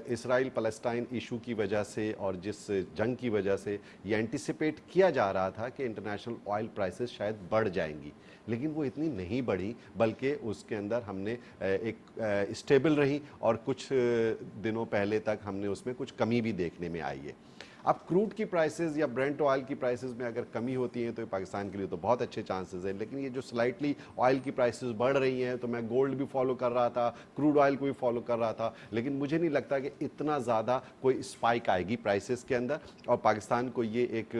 इसराइल पैलेस्टाइन इशू की वजह से और जिस जंग की वजह से ये एंटिसिपेट किया जा रहा था कि इंटरनेशनल ऑयल प्राइसेस शायद बढ़ जाएंगी, लेकिन वो इतनी नहीं बढ़ी, बल्कि उसके अंदर हमने एक स्टेबल रही और कुछ दिनों पहले तक हमने उसमें कुछ कमी भी देखने में आई है। अब क्रूड की प्राइसेस या ब्रेंट ऑयल की प्राइसेस में अगर कमी होती है तो पाकिस्तान के लिए तो बहुत अच्छे चांसेस हैं, लेकिन ये जो स्लाइटली ऑयल की प्राइसेस बढ़ रही हैं, तो मैं गोल्ड भी फॉलो कर रहा था, क्रूड ऑयल को भी फॉलो कर रहा था, लेकिन मुझे नहीं लगता कि इतना ज़्यादा कोई स्पाइक आएगी प्राइसेस के अंदर और पाकिस्तान को ये एक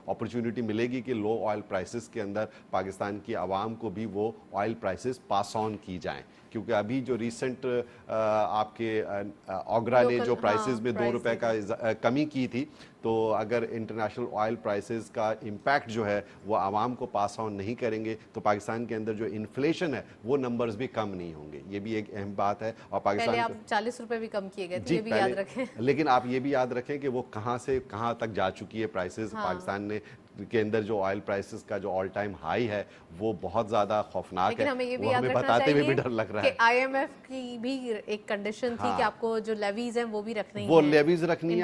अपॉर्चुनिटी मिलेगी कि लो ऑयल प्राइसेस के अंदर पाकिस्तान की आवाम को भी वो ऑयल प्राइसेस पास ऑन की जाएँ। क्योंकि अभी जो रिसेंट आपके ऑगरा ने जो प्राइसेस में 2 रुपए का कमी की थी, तो अगर इंटरनेशनल ऑयल प्राइसेस का इम्पैक्ट जो है वो आवाम को पास ऑन नहीं करेंगे तो पाकिस्तान के अंदर जो इन्फ्लेशन है वो नंबर्स भी कम नहीं होंगे। ये भी एक अहम बात है। और पाकिस्तान पहले आप 40 रुपए भी कम किए गए थे, ये भी याद रखें। लेकिन आप ये भी याद रखें कि वो कहाँ से कहाँ तक जा चुकी है प्राइसेस। पाकिस्तान ने के अंदर जो ऑयल प्राइसेस का जो ऑल टाइम हाई है वो बहुत ज्यादा खौफनाक है। हमें ये भी वो याद हमें रखना बताते हुए भी चाहिए डर लग रहा कि है। IMF की भी एक कंडीशन थी कि आपको जो लेवीज हैं वो भी रखनी है, वो लेवीज रखनी है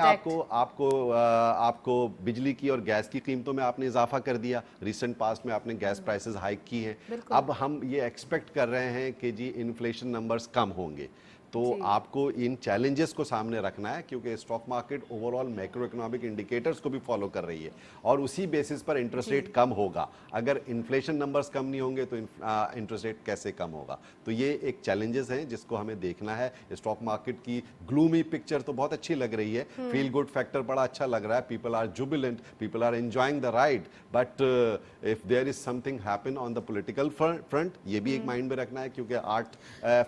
आपको बिजली की और गैस की कीमतों में आपने इजाफा कर दिया। रिसेंट पास्ट में आपने गैस प्राइसेस हाइक की हैं। अब हम ये एक्सपेक्ट कर रहे हैं कि जी इन्फ्लेशन नंबर्स कम होंगे, तो आपको इन चैलेंजेस को सामने रखना है, क्योंकि stock market overall macro economic indicators को भी फॉलो कर रही है और उसी बेसिस पर इंटरेस्ट रेट कम होगा। अगर इन्फ्लेशन नंबर्स कम नहीं होंगे तो इंटरेस्ट रेट कैसे कम होगा? तो ये एक चैलेंजेस हैं जिसको हमें देखना है। स्टॉक मार्केट की ग्लूमी पिक्चर तो बहुत अच्छी लग रही है, फील गुड फैक्टर बड़ा अच्छा लग रहा है, people are jubilant, people are enjoying the ride, but if there is something happen on the political front, ये भी एक माइंड में रखना है, क्योंकि 8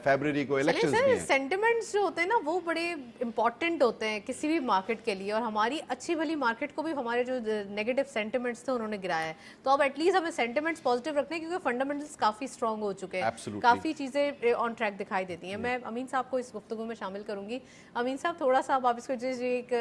फरवरी को इलेक्शंस भी हैं। सेंटिमेंट्स जो होते हैं ना वो बड़े इंपॉर्टेंट होते हैं किसी भी मार्केट के लिए, और हमारी अच्छी भली मार्केट को भी हमारे जो नेगेटिव सेंटिमेंट्स थे उन्होंने गिराया है। तो अब एटलीस्ट हमें सेंटिमेंट्स पॉजिटिव रखने हैं, क्योंकि फंडामेंटल्स काफी स्ट्रांग हो चुके हैं, काफी चीजें ऑन ट्रैक दिखाई देती हैं। मैं अमीन साहब को इस गुफ्तगू में शामिल करूंगी। अमीन साहब, थोड़ा सा आप इसको एक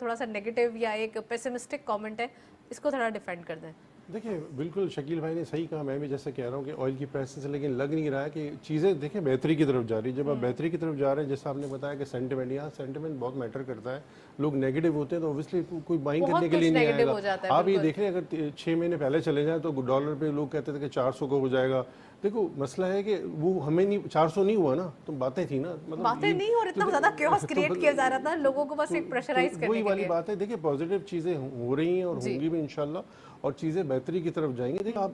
थोड़ा सा नेगेटिव या एक पेसिमिस्टिक कमेंट है, इसको थोड़ा डिफेंड कर दें। देखिए, बिल्कुल शकील भाई ने सही कहा, मैं भी जैसे कह रहा हूँ कि ऑयल की प्राइसेस, लेकिन लग नहीं रहा है कि चीज़ें देखिए बेहतरी की तरफ जा रही है। जब आप बेहतरी की तरफ जा रहे हैं, जैसा आपने बताया कि सेंटिमेंट, यहाँ सेंटिमेंट बहुत मैटर करता है। लोग नेगेटिव होते हैं तो ऑब्वियसली कोई बाइंग करने के लिए नहीं आएगा। आप ये देख रहे हैं, अगर 6 महीने पहले चले जाए तो डॉलर पे लोग कहते थे कि 400 को हो जाएगा। देखो मसला है कि वो हमें नहीं, 400 नहीं हुआ ना, तो बातें थी ना, मतलब बातें नहीं, और इतना ज्यादा क्योस क्रिएट किया जा रहा था लोगों को बस एक प्रेशराइज करने के लिए। वही वाली बात है। देखिए, पॉजिटिव चीज़ें हो रही हैं और होंगी भी इंशाल्लाह, और चीज़ें बेहतरी की तरफ जाएंगी। देखिए, आप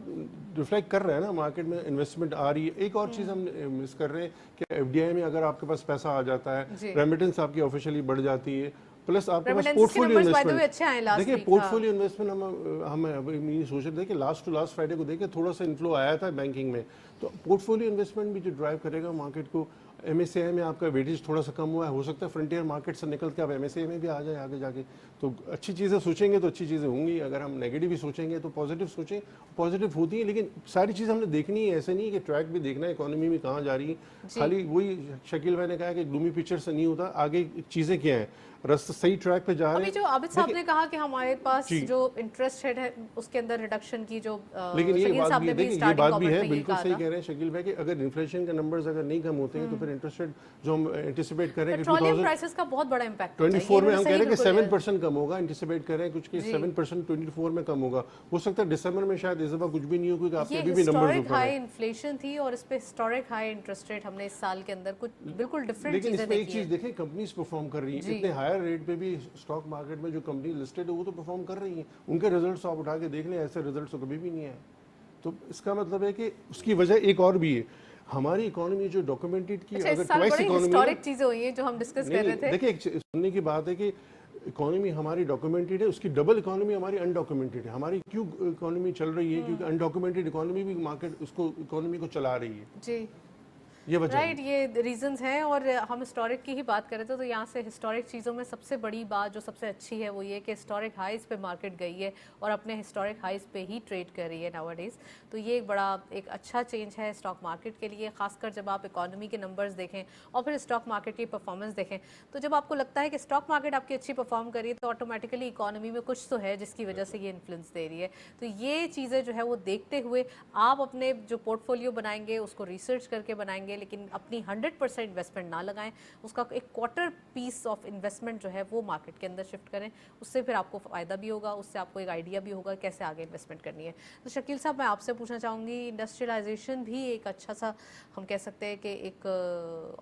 रिफ्लेक्ट कर रहे हैं ना, मार्केट में इन्वेस्टमेंट आ रही है। एक और चीज़ हम मिस कर रहे हैं कि FDI में अगर आपके पास पैसा आ जाता है, रेमिटेंस आपकी ऑफिशियली बढ़ जाती है, प्लस आपके पास पोर्टफोलियो इन्वेस्टमेंट। देखिए, पोर्टफोलियो इन्वेस्टमेंट हम ये सोच रहे थे कि लास्ट टू लास्ट फ्राइडे को देखिए थोड़ा सा इन्फ्लो आया था बैंकिंग में, तो पोर्टफोलियो इन्वेस्टमेंट भी जो ड्राइव करेगा मार्केट को। MSCI में आपका वेटेज थोड़ा सा कम हुआ है, हो सकता है फ्रंटियर मार्केट से निकल के आप MSCI में भी आ जाए आगे जाके। तो अच्छी चीज़ें सोचेंगे तो अच्छी चीज़ें होंगी, अगर हम नेगेटिव भी सोचेंगे तो पॉजिटिव सोचें, पॉजिटिव होती है। लेकिन सारी चीज़ हमने देखनी है, ऐसे नहीं कि ट्रैक भी देखना है इकोनॉमी में कहाँ जा रही है। खाली वही शकील भाई ने कहा कि ग्लूमी पिक्चर से नहीं होता, आगे चीज़ें क्या है, रास्ता सही ट्रैक पे जा रहे हैं। जो आबिद साहब ने कहा कि हमारे पास जो इंटरेस्ट रेट है उसके अंदर रिडक्शन की जो, लेकिन ये बात भी देखिए, ये बात भी है, बिल्कुल सही कह रहे हैं शकील भाई कि अगर इन्फ्लेशन के नंबर्स अगर नहीं कम होते हैं तो फिर इंटरेस्ट रेट जो हम एंटिसिपेट कर रहे हैं कि पेट्रोलियम प्राइसेस का बहुत बड़ा इंपैक्ट 24 में हम कह रहे हैं कि 7% कम होगा, एंटिसिपेट कर रहे हैं कुछ कि 7% 24 में कम होगा। हो सकता है दिसंबर में शायद इस दफा कुछ भी नहीं हो, क्योंकि आपके अभी भी नंबर्स ऊपर हाई इन्फ्लेशन थी और इस पे हिस्टोरिक हाई इंटरेस्ट रेट हमने इस साल के अंदर कुछ बिल्कुल डिफरेंट चीजें देखी। लेकिन इसमें एक चीज देखें, कंपनीज परफॉर्म कर रही है, इतने हाई हायर रेट पे भी स्टॉक मार्केट में जो कंपनी लिस्टेड है वो तो परफॉर्म कर रही हैं, उनके रिजल्ट्स आप उठा के देख लें, ऐसे रिजल्ट्स तो कभी भी नहीं आए। तो इसका मतलब है कि उसकी वजह एक और भी है, हमारी इकोनॉमी जो डॉक्यूमेंटेड की, अच्छा, अगर इस साल ट्वाइस बड़ी इकोनॉमी, हिस्टोरिक चीजें हुई हैं जो हम डिस्कस कर रहे थे। देखिए एक सुनने की बात है कि इकोनॉमी हमारी डॉक्यूमेंटेड है, उसकी डबल इकोनॉमी हमारी अनडॉक्यूमेंटेड है। हमारी क्यों इकोनॉमी चल रही है? क्योंकि अनडॉक्यूमेंटेड इकोनॉमी भी मार्केट उसको इकोनॉमी को चला रही है, जी ये वजह है। राइट, ये रीजंस हैं। और हम हिस्टोरिक की ही बात कर रहे थे, तो यहाँ से हिस्टोरिक चीज़ों में सबसे बड़ी बात जो सबसे अच्छी है वो ये कि हिस्टोरिक हाइज पे मार्केट गई है और अपने हिस्टोरिक हाइज पे ही ट्रेड कर रही है नाउअडेज। तो ये एक बड़ा एक अच्छा चेंज है स्टॉक मार्केट के लिए, खासकर जब आप इकोनॉमी के नंबर्स देखें और फिर स्टॉक मार्केट की परफॉर्मेंस देखें। तो जब आपको लगता है कि स्टॉक मार्केट आपकी अच्छी परफॉर्म कर रही है तो ऑटोमेटिकली इकोनॉमी में कुछ तो है जिसकी वजह से ये इन्फ्लुएंस दे रही है। तो ये चीज़ें जो है वो देखते हुए आप अपने जो पोर्टफोलियो बनाएंगे उसको रिसर्च करके बनाएंगे, लेकिन अपनी 100% इन्वेस्टमेंट ना लगाएं, उसका एक क्वार्टर पीस ऑफ इन्वेस्टमेंट जो है वो मार्केट के अंदर शिफ्ट करें। उससे फिर आपको फ़ायदा भी होगा, उससे आपको एक आइडिया भी होगा कैसे आगे इन्वेस्टमेंट करनी है। तो शकील साहब, मैं आपसे पूछना चाहूँगी, इंडस्ट्रियलाइजेशन भी एक अच्छा सा हम कह सकते हैं कि एक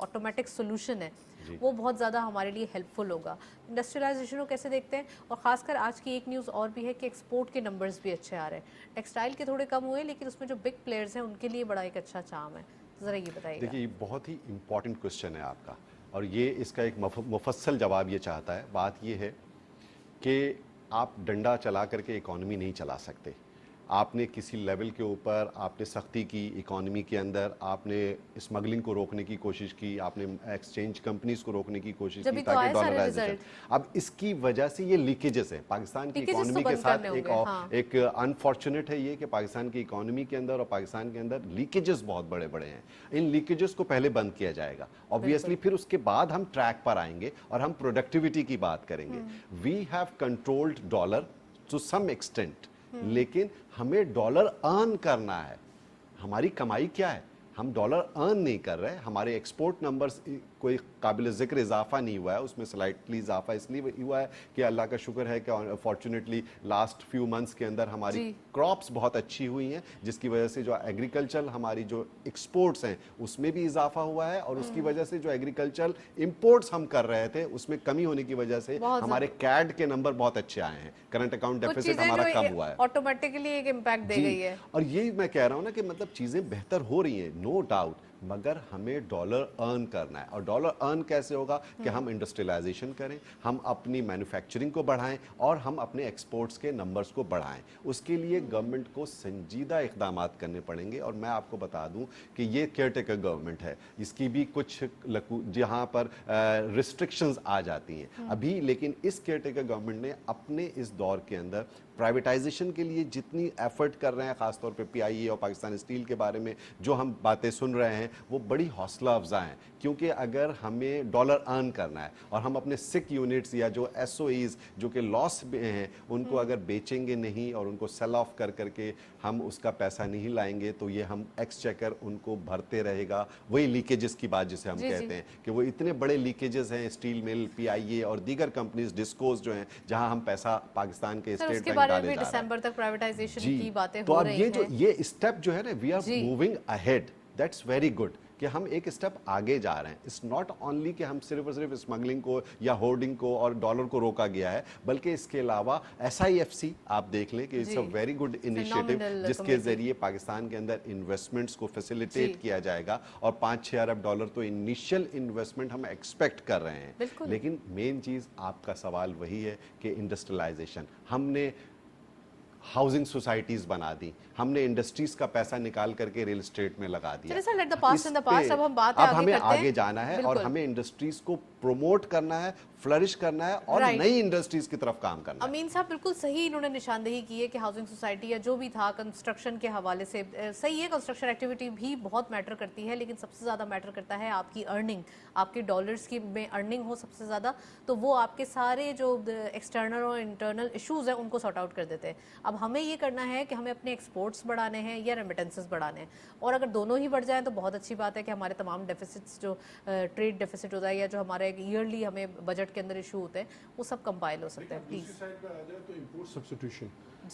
ऑटोमेटिक सोल्यूशन है, वो बहुत ज़्यादा हमारे लिए हेल्पफुल होगा। इंडस्ट्रियलाइजेशन को कैसे देखते हैं? और ख़ासकर आज की एक न्यूज़ और भी है कि एक्सपोर्ट के नंबर्स भी अच्छे आ रहे हैं। टेक्सटाइल के थोड़े कम हुए, लेकिन उसमें जो बिग प्लेयर्स हैं उनके लिए बड़ा एक अच्छा चाम है। ज़रा ये बताइए। देखिए, ये बहुत ही इम्पॉर्टेंट क्वेश्चन है आपका, और ये इसका एक मुफस्सल जवाब ये चाहता है। बात ये है कि आप डंडा चला करके इकॉनमी नहीं चला सकते। आपने किसी लेवल के ऊपर आपने सख्ती की इकॉनमी के अंदर, आपने स्मगलिंग को रोकने की कोशिश की, आपने एक्सचेंज कंपनीज को रोकने की कोशिश की ताकि डॉलराइजेशन। अब इसकी वजह से ये लीकेजेस है पाकिस्तान की इकॉनमी के साथ। एक अनफॉर्चुनेट है ये कि पाकिस्तान की इकॉनमी के अंदर और पाकिस्तान के अंदर लीकेजेस बहुत बड़े बड़े हैं। इन लीकेजेस को पहले बंद किया जाएगा ऑब्वियसली, फिर उसके बाद हम ट्रैक पर आएंगे और हम प्रोडक्टिविटी की बात करेंगे। We have controlled dollar to some extent, लेकिन हमें डॉलर अर्न करना है। हमारी कमाई क्या है? हम डॉलर अर्न नहीं कर रहे। हमारे एक्सपोर्ट नंबर्स कोई काबिल ज़िक्र इजाफा नहीं हुआ है, उसमें स्लाइटली इजाफा इसलिए हुआ है कि अल्लाह का शुक्र है कि फॉर्चुनेटली लास्ट फ्यू मंथ्स के अंदर हमारी क्रॉप्स बहुत अच्छी हुई हैं, जिसकी वजह से जो एग्रीकल्चर हमारी जो एक्सपोर्ट्स हैं उसमें भी इजाफा हुआ है, और उसकी वजह से जो एग्रीकल्चर इंपोर्ट्स हम कर रहे थे उसमें कमी होने की वजह से हमारे कैड के नंबर बहुत अच्छे आए हैं। करंट अकाउंट डेफिसिट हमारा कम हुआ है, ऑटोमेटिकली एक इम्पैक्ट दे गई है। और ये मैं कह रहा हूं ना कि मतलब चीजें बेहतर हो रही हैं, नो डाउट, मगर हमें डॉलर अर्न करना है। और डॉलर अर्न कैसे होगा? कि हम इंडस्ट्रियलाइजेशन करें, हम अपनी मैन्युफैक्चरिंग को बढ़ाएं और हम अपने एक्सपोर्ट्स के नंबर्स को बढ़ाएं। उसके लिए गवर्नमेंट को संजीदा इक़दाम करने पड़ेंगे। और मैं आपको बता दूं कि ये केयरटेकर गवर्नमेंट है, इसकी भी कुछ जहां पर रिस्ट्रिक्शंस आ जाती हैं अभी, लेकिन इस केयरटेकर गवर्नमेंट ने अपने इस दौर के अंदर प्राइवेटाइजेशन के लिए जितनी एफर्ट कर रहे हैं, खासतौर पे पीआईए और पाकिस्तान स्टील के बारे में जो हम बातें सुन रहे हैं वो बड़ी हौसला अफजा हैं। क्योंकि अगर हमें डॉलर अर्न करना है और हम अपने सिक यूनिट्स या जो एसओईज जो कि लॉस में हैं उनको अगर बेचेंगे नहीं और उनको सेल ऑफ कर करके हम उसका पैसा नहीं लाएंगे, तो ये हम एक्सचेकर उनको भरते रहेगा। वही लीकेजेस की बात जिसे हम कहते हैं कि वो इतने बड़े लीकेजेस हैं, स्टील मिल, पीआईए और दीगर कंपनीज, डिस्कोज जो हैं, जहां हम पैसा पाकिस्तान के स्टेट बैंक डाले जा रहे हैं। दिसंबर तक प्राइवेटाइजेशन की बातें तो हो अब रही ये हैं। जो ये स्टेप जो है ना, we are moving ahead, that's very good कि हम एक स्टेप आगे जा रहे हैं। इट्स नॉट ओनली कि हम सिर्फ और सिर्फ स्मगलिंग को या होर्डिंग को और डॉलर को रोका गया है, बल्कि इसके अलावा SIFC आप देख लें कि it's a very good initiative जिसके जरिए पाकिस्तान के अंदर इन्वेस्टमेंट्स को फैसिलिटेट किया जाएगा। और 5-6 अरब डॉलर तो इनिशियल इन्वेस्टमेंट हम एक्सपेक्ट कर रहे हैं। लेकिन मेन चीज आपका सवाल वही है कि इंडस्ट्रियलाइजेशन, हमने हाउसिंग सोसाइटीज बना दी, हमने इंडस्ट्रीज का पैसा निकाल करके रियल एस्टेट में लगा दिया। अब हमें आगे जाना है और हमें इंडस्ट्रीज को प्रमोट करना है, फ्लरिश करना है और नई इंडस्ट्रीज की तरफ काम करना है। अमीन साहब बिल्कुल सही इन्होंने निशानदेही की है कि हाउसिंग सोसाइटी या जो भी था कंस्ट्रक्शन के हवाले से सही है, कंस्ट्रक्शन एक्टिविटी भी बहुत मैटर करती है, लेकिन सबसे ज़्यादा मैटर करता है आपकी अर्निंग, आपके डॉलर्स की में अर्निंग हो सबसे ज़्यादा, तो वो आपके सारे जो एक्सटर्नल और इंटरनल इशूज़ हैं उनको सॉर्ट आउट कर देते हैं। अब हमें ये करना है कि हमें अपने एक्सपोर्ट्स बढ़ाने हैं या रेमिटेंसेस बढ़ाने हैं, और अगर दोनों ही बढ़ जाएं तो बहुत अच्छी बात है कि हमारे तमाम डेफिसिट्स जो ट्रेड डेफिसिट होता है या जो हमारे ईयरली हमें बजट के अंदर इशू होते हैं वो सब कंपाइल हो सकते हैं। प्लीज तो इंपोर्ट सब्स्टिट्यूशन,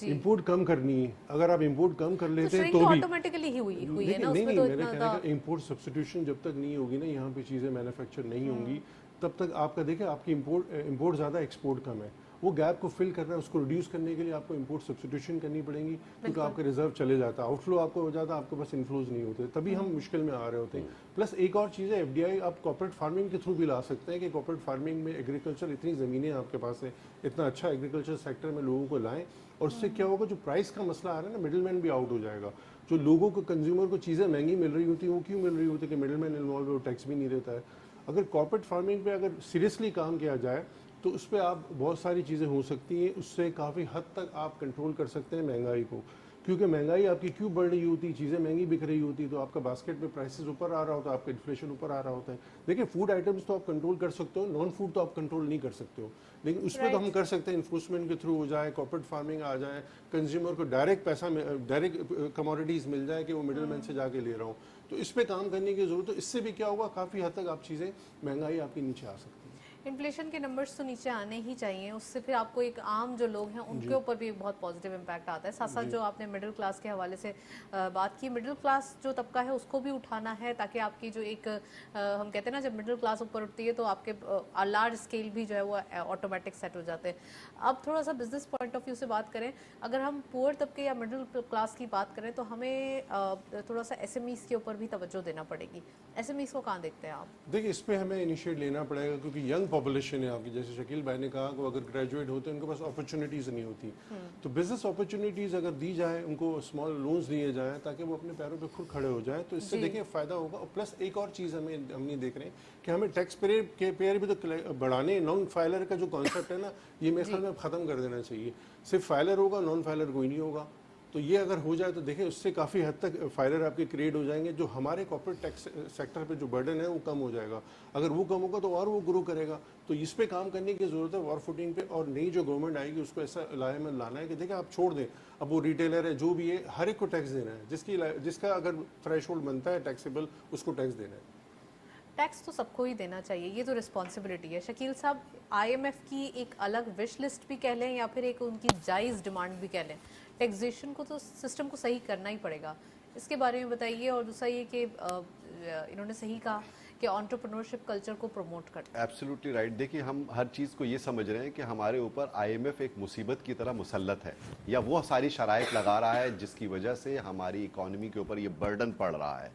इंपोर्ट कम करनी है। अगर आप इंपोर्ट कम कर लेते हैं तो भी ऑटोमेटिकली ही हुई है ना, नहीं उसमें नहीं, तो मेरे इतना कहने का इंपोर्ट सब्स्टिट्यूशन जब तक नहीं होगी ना, यहाँ पे चीज़ें मैन्युफैक्चर नहीं होंगी, तब तक आपका देखिए आपकी इंपोर्ट ज़्यादा, एक्सपोर्ट कम है। वो गैप को फिल करना है, उसको रिड्यूस करने के लिए आपको इंपोर्ट सब्स्टिट्यूशन करनी पड़ेगी, क्योंकि आपका रिजर्व चले जाता है, आउटफ्लो आपको हो जाता है, आपके पास इनफ्लोज नहीं होते, तभी हम मुश्किल में आ रहे होते हैं। प्लस एक और चीज़ है, एफडीआई आप कॉर्पोरेट फार्मिंग के थ्रू भी ला सकते हैं कि कॉर्पोरेट फार्मिंग में एग्रीकल्चर, इतनी ज़मीनें आपके पास है, इतना अच्छा एग्रीकल्चर सेक्टर में लोगों को लाएं, और उससे क्या होगा, जो प्राइस का मसला आ रहा है ना, मिडिल मैन भी आउट हो जाएगा। जो लोगों को, कंज्यूमर को चीज़ें महंगी मिल रही होती है, वो क्यों मिल रही होती है कि मिडिल मैन इन्वॉल्व है, वो टैक्स भी नहीं देता है। अगर कॉर्पोरेट फार्मिंग पे अगर सीरियसली काम किया जाए तो उस पर आप बहुत सारी चीज़ें हो सकती हैं, उससे काफ़ी हद तक आप कंट्रोल कर सकते हैं महंगाई को, क्योंकि महंगाई आपकी क्यों बढ़ रही होती, चीज़ें महंगी बिक रही होती, तो आपका बास्केट में प्राइसेस ऊपर आ रहा होता है, आपका इन्फ्लेशन ऊपर आ रहा होता है। देखिए फूड आइटम्स तो आप कंट्रोल कर सकते हो, नॉन फूड तो आप कंट्रोल नहीं कर सकते हो, लेकिन उस पर तो हम कर सकते हैं, इन्फोर्समेंट के थ्रू हो जाए, कॉर्पोरेट फार्मिंग आ जाए, कंज्यूमर को डायरेक्ट पैसा, डायरेक्ट कमोडिटीज़ मिल जाए कि वो मिडिल मैन से जाके ले रहा हूँ, तो इस पर काम करने की ज़रूरत है। इससे भी क्या होगा, काफ़ी हद तक आप चीज़ें, महंगाई आपकी नीचे आ सकती है। इन्फ्लेशन के नंबर्स तो नीचे आने ही चाहिए, उससे फिर आपको एक आम जो लोग हैं उनके ऊपर भी बहुत पॉजिटिव इम्पैक्ट आता है। साथ साथ जो आपने मिडिल क्लास के हवाले से बात की, मिडिल क्लास जो तबका है उसको भी उठाना है, ताकि आपकी जो एक हम कहते हैं ना, जब मिडिल क्लास ऊपर उठती है तो आपके लार्ज स्केल भी जो है वो ऑटोमेटिक सेट हो जाते हैं। अब थोड़ा सा बिजनेस पॉइंट ऑफ व्यू से बात करें, अगर हम पुअर तबके या मिडिल क्लास की बात करें तो हमें थोड़ा सा एसएमईज के ऊपर भी तवज्जो देना पड़ेगी। एसएमईज को कहाँ देखते हैं आप? देखिए इस पे हमें इनिशिएट लेना पड़ेगा, क्योंकि यंग पॉपुलेशन है आपकी, जैसे शकील भाई ने कहा कि अगर ग्रेजुएट होते हैं उनके पास अपॉर्चुनिटीज़ नहीं होती, तो बिजनेस अपॉर्चुनिटीज़ अगर दी जाए, उनको स्मॉल लोन्स दिए जाए ताकि वो अपने पैरों पे खुद खड़े हो जाए, तो इससे देखिए फ़ायदा होगा। और प्लस एक और चीज़ हम नहीं देख रहे हैं कि हमें टैक्स पेयर भी तो बढ़ाने, नॉन फाइलर का जो कॉन्सेप्ट है ना, ये मेरे ख्याल में ख़त्म कर देना चाहिए। सिर्फ फाइलर होगा, नॉन फाइलर कोई नहीं होगा। तो ये अगर हो जाए तो देखिए उससे काफ़ी हद तक फाइलर आपके क्रिएट हो जाएंगे, जो हमारे कॉर्पोरेट टैक्स सेक्टर पे जो बर्डन है वो कम हो जाएगा। अगर वो कम होगा तो और वो ग्रो करेगा। तो इस पे काम करने की ज़रूरत है, वॉर फुटिंग पे। और नई जो गवर्नमेंट आएगी उसको ऐसा लाएमत लाना है कि देखिए आप छोड़ दें, अब वो रिटेलर है जो भी है, हर एक को टैक्स देना है, जिसका अगर थ्रेशोल्ड बनता है टैक्सेबल, उसको टैक्स देना है। टैक्स तो सबको ही देना चाहिए, ये तो रिस्पॉन्सिबिलिटी है। शकील साहब, आईएमएफ की एक अलग विश लिस्ट भी कह लें या फिर एक उनकी जायज़ डिमांड भी कह लें, टैक्सेशन को तो सिस्टम को सही करना ही पड़ेगा, इसके बारे में बताइए। और दूसरा ये कि इन्होंने सही कहा कि एंटरप्रेन्योरशिप कल्चर को प्रमोट करता है। Absolutely right. देखिए हम हर चीज़ को ये समझ रहे हैं कि हमारे ऊपर आईएमएफ एक मुसीबत की तरह मुसल्लत है, या वो सारी शराइत लगा रहा है जिसकी वजह से हमारी इकॉनमी के ऊपर ये बर्डन पड़ रहा है।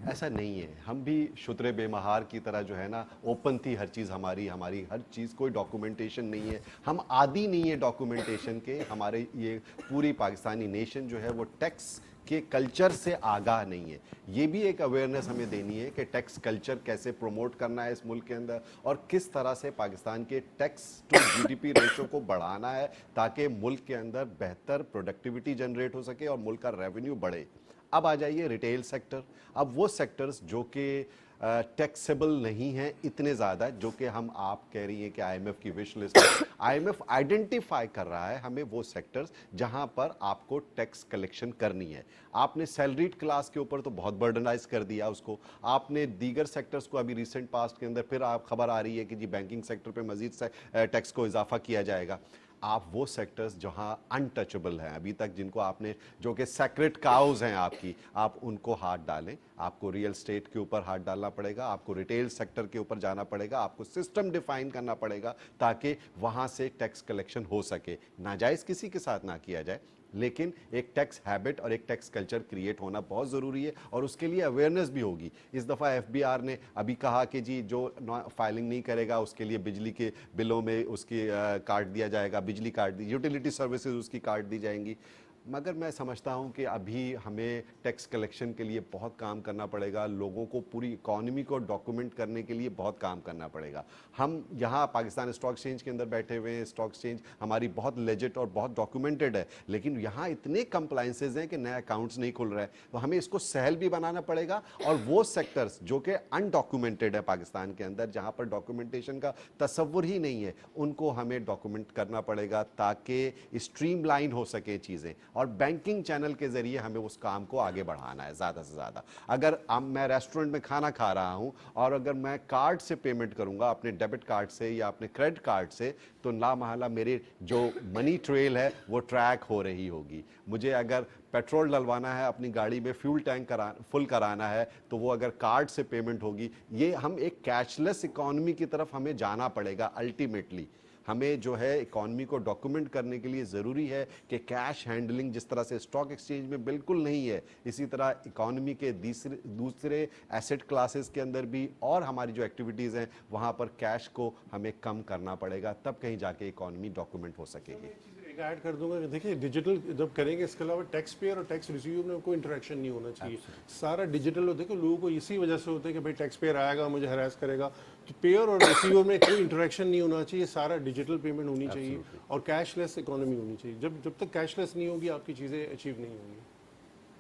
ऐसा नहीं है, हम भी शुतरे बेमहार की तरह जो है ना, ओपन थी हर चीज़ हमारी हर चीज़, कोई डॉक्यूमेंटेशन नहीं है, हम आदी नहीं है डॉक्यूमेंटेशन के। हमारे ये पूरी पाकिस्तानी नेशन जो है वो टैक्स के कल्चर से आगाह नहीं है। ये भी एक अवेयरनेस हमें देनी है कि टैक्स कल्चर कैसे प्रमोट करना है इस मुल्क के अंदर, और किस तरह से पाकिस्तान के टैक्स टू जीडीपी रेशो को बढ़ाना है ताकि मुल्क के अंदर बेहतर प्रोडक्टिविटी जनरेट हो सके और मुल्क का रेवेन्यू बढ़े। अब आ जाइए रिटेल सेक्टर। अब वो सेक्टर्स जो कि टैक्सेबल नहीं है इतने ज़्यादा, जो कि आप कह रही हैं कि आईएमएफ की विश लिस्ट, आईएमएफ आइडेंटिफाई कर रहा है हमें वो सेक्टर्स जहां पर आपको टैक्स कलेक्शन करनी है। आपने सैलरीड क्लास के ऊपर तो बहुत बर्डनाइज कर दिया उसको, आपने दीगर सेक्टर्स को अभी रिसेंट पास्ट के अंदर फिर आप खबर आ रही है कि जी बैंकिंग सेक्टर पे मजीद टैक्स को इजाफा किया जाएगा। आप वो सेक्टर्स जहां अनटचेबल हैं अभी तक, जिनको आपने, जो कि सेक्रेट काउज हैं आपकी, आप उनको हाथ डालें। आपको रियल स्टेट के ऊपर हाथ डालना पड़ेगा, आपको रिटेल सेक्टर के ऊपर जाना पड़ेगा, आपको सिस्टम डिफाइन करना पड़ेगा ताकि वहां से टैक्स कलेक्शन हो सके। नाजायज़ किसी के साथ ना किया जाए, लेकिन एक टैक्स हैबिट और एक टैक्स कल्चर क्रिएट होना बहुत ज़रूरी है, और उसके लिए अवेयरनेस भी होगी। इस दफ़ा एफबीआर ने अभी कहा कि जी जो फाइलिंग नहीं करेगा उसके लिए बिजली के बिलों में उसकी काट दिया जाएगा, बिजली काट दी, यूटिलिटी सर्विसेज उसकी काट दी जाएंगी। मगर मैं समझता हूं कि अभी हमें टैक्स कलेक्शन के लिए बहुत काम करना पड़ेगा, लोगों को, पूरी इकॉनमी को डॉक्यूमेंट करने के लिए बहुत काम करना पड़ेगा। हम यहाँ पाकिस्तान स्टॉक एक्सचेंज के अंदर बैठे हुए हैं, स्टॉक एक्सचेंज हमारी बहुत लेजिट और बहुत डॉक्यूमेंटेड है, लेकिन यहाँ इतने कंप्लाइंसेज हैं कि नए अकाउंट्स नहीं खुल रहे हैं, तो हमें इसको सहल भी बनाना पड़ेगा। और वो सेक्टर्स जो कि अनडॉक्यूमेंटेड है पाकिस्तान के अंदर, जहाँ पर डॉक्यूमेंटेशन का तस्वुर ही नहीं है, उनको हमें डॉक्यूमेंट करना पड़ेगा ताकि स्ट्रीमलाइन हो सके चीज़ें। और बैंकिंग चैनल के ज़रिए हमें उस काम को आगे बढ़ाना है ज़्यादा से ज़्यादा। अगर मैं रेस्टोरेंट में खाना खा रहा हूँ और अगर मैं कार्ड से पेमेंट करूँगा, अपने डेबिट कार्ड से या अपने क्रेडिट कार्ड से, तो ला महला मेरे जो मनी ट्रेल है वो ट्रैक हो रही होगी। मुझे अगर पेट्रोल डलवाना है, अपनी गाड़ी में फ्यूल टैंक फुल कराना है, तो वो अगर कार्ड से पेमेंट होगी। ये हम एक कैशलेस इकोनॉमी की तरफ हमें जाना पड़ेगा। अल्टीमेटली हमें जो है इकोनॉमी को डॉक्यूमेंट करने के लिए ज़रूरी है कि कैश हैंडलिंग जिस तरह से स्टॉक एक्सचेंज में बिल्कुल नहीं है, इसी तरह इकोनॉमी के दूसरे एसेट क्लासेस के अंदर भी और हमारी जो एक्टिविटीज़ हैं वहाँ पर कैश को हमें कम करना पड़ेगा, तब कहीं जाके इकोनॉमी डॉक्यूमेंट हो सकेगी। एक ऐड कर दूंगा कि देखिए डिजिटल जब करेंगे, इसके अलावा टैक्स पेयर और टैक्स रिसीवर में कोई इंटरेक्शन नहीं होना चाहिए। सारा डिजिटल हो। देखो लोगों को इसी वजह से होता है कि भाई टैक्स पेयर आएगा मुझे हरास करेगा, तो पेयर और रिसीवर में कोई इंटरेक्शन नहीं होना चाहिए। सारा डिजिटल पेमेंट होनी चाहिए और कैशलेस इकोनॉमी होनी चाहिए। जब तक कैशलेस नहीं होगी आपकी चीज़ें अचीव नहीं होंगी।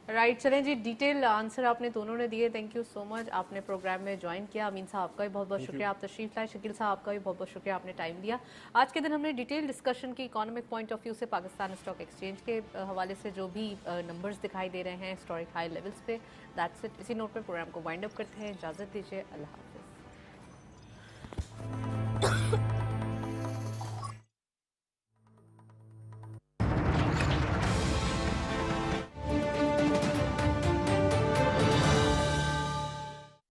राइट, चलें जी, डिटेल आंसर आपने दोनों ने दिए। थैंक यू सो मच, आपने प्रोग्राम में ज्वाइन किया। अमीन साहब आपका भी बहुत बहुत शुक्रिया, आप तशरीफ लाए। शकील साहब आपका भी बहुत बहुत शुक्रिया, आपने टाइम दिया। आज के दिन हमने डिटेल डिस्कशन की इकोनॉमिक पॉइंट ऑफ व्यू से पाकिस्तान स्टॉक एक्सचेंज के हवाले से जो भी नंबर्स दिखाई दे रहे हैं हिस्टोरिक हाई लेवल्स पे। That's it. इसी नोट पे प्रोग्राम को वाइंड अप करते हैं। इजाज़त दीजिए, अल्लाह हाफिज़।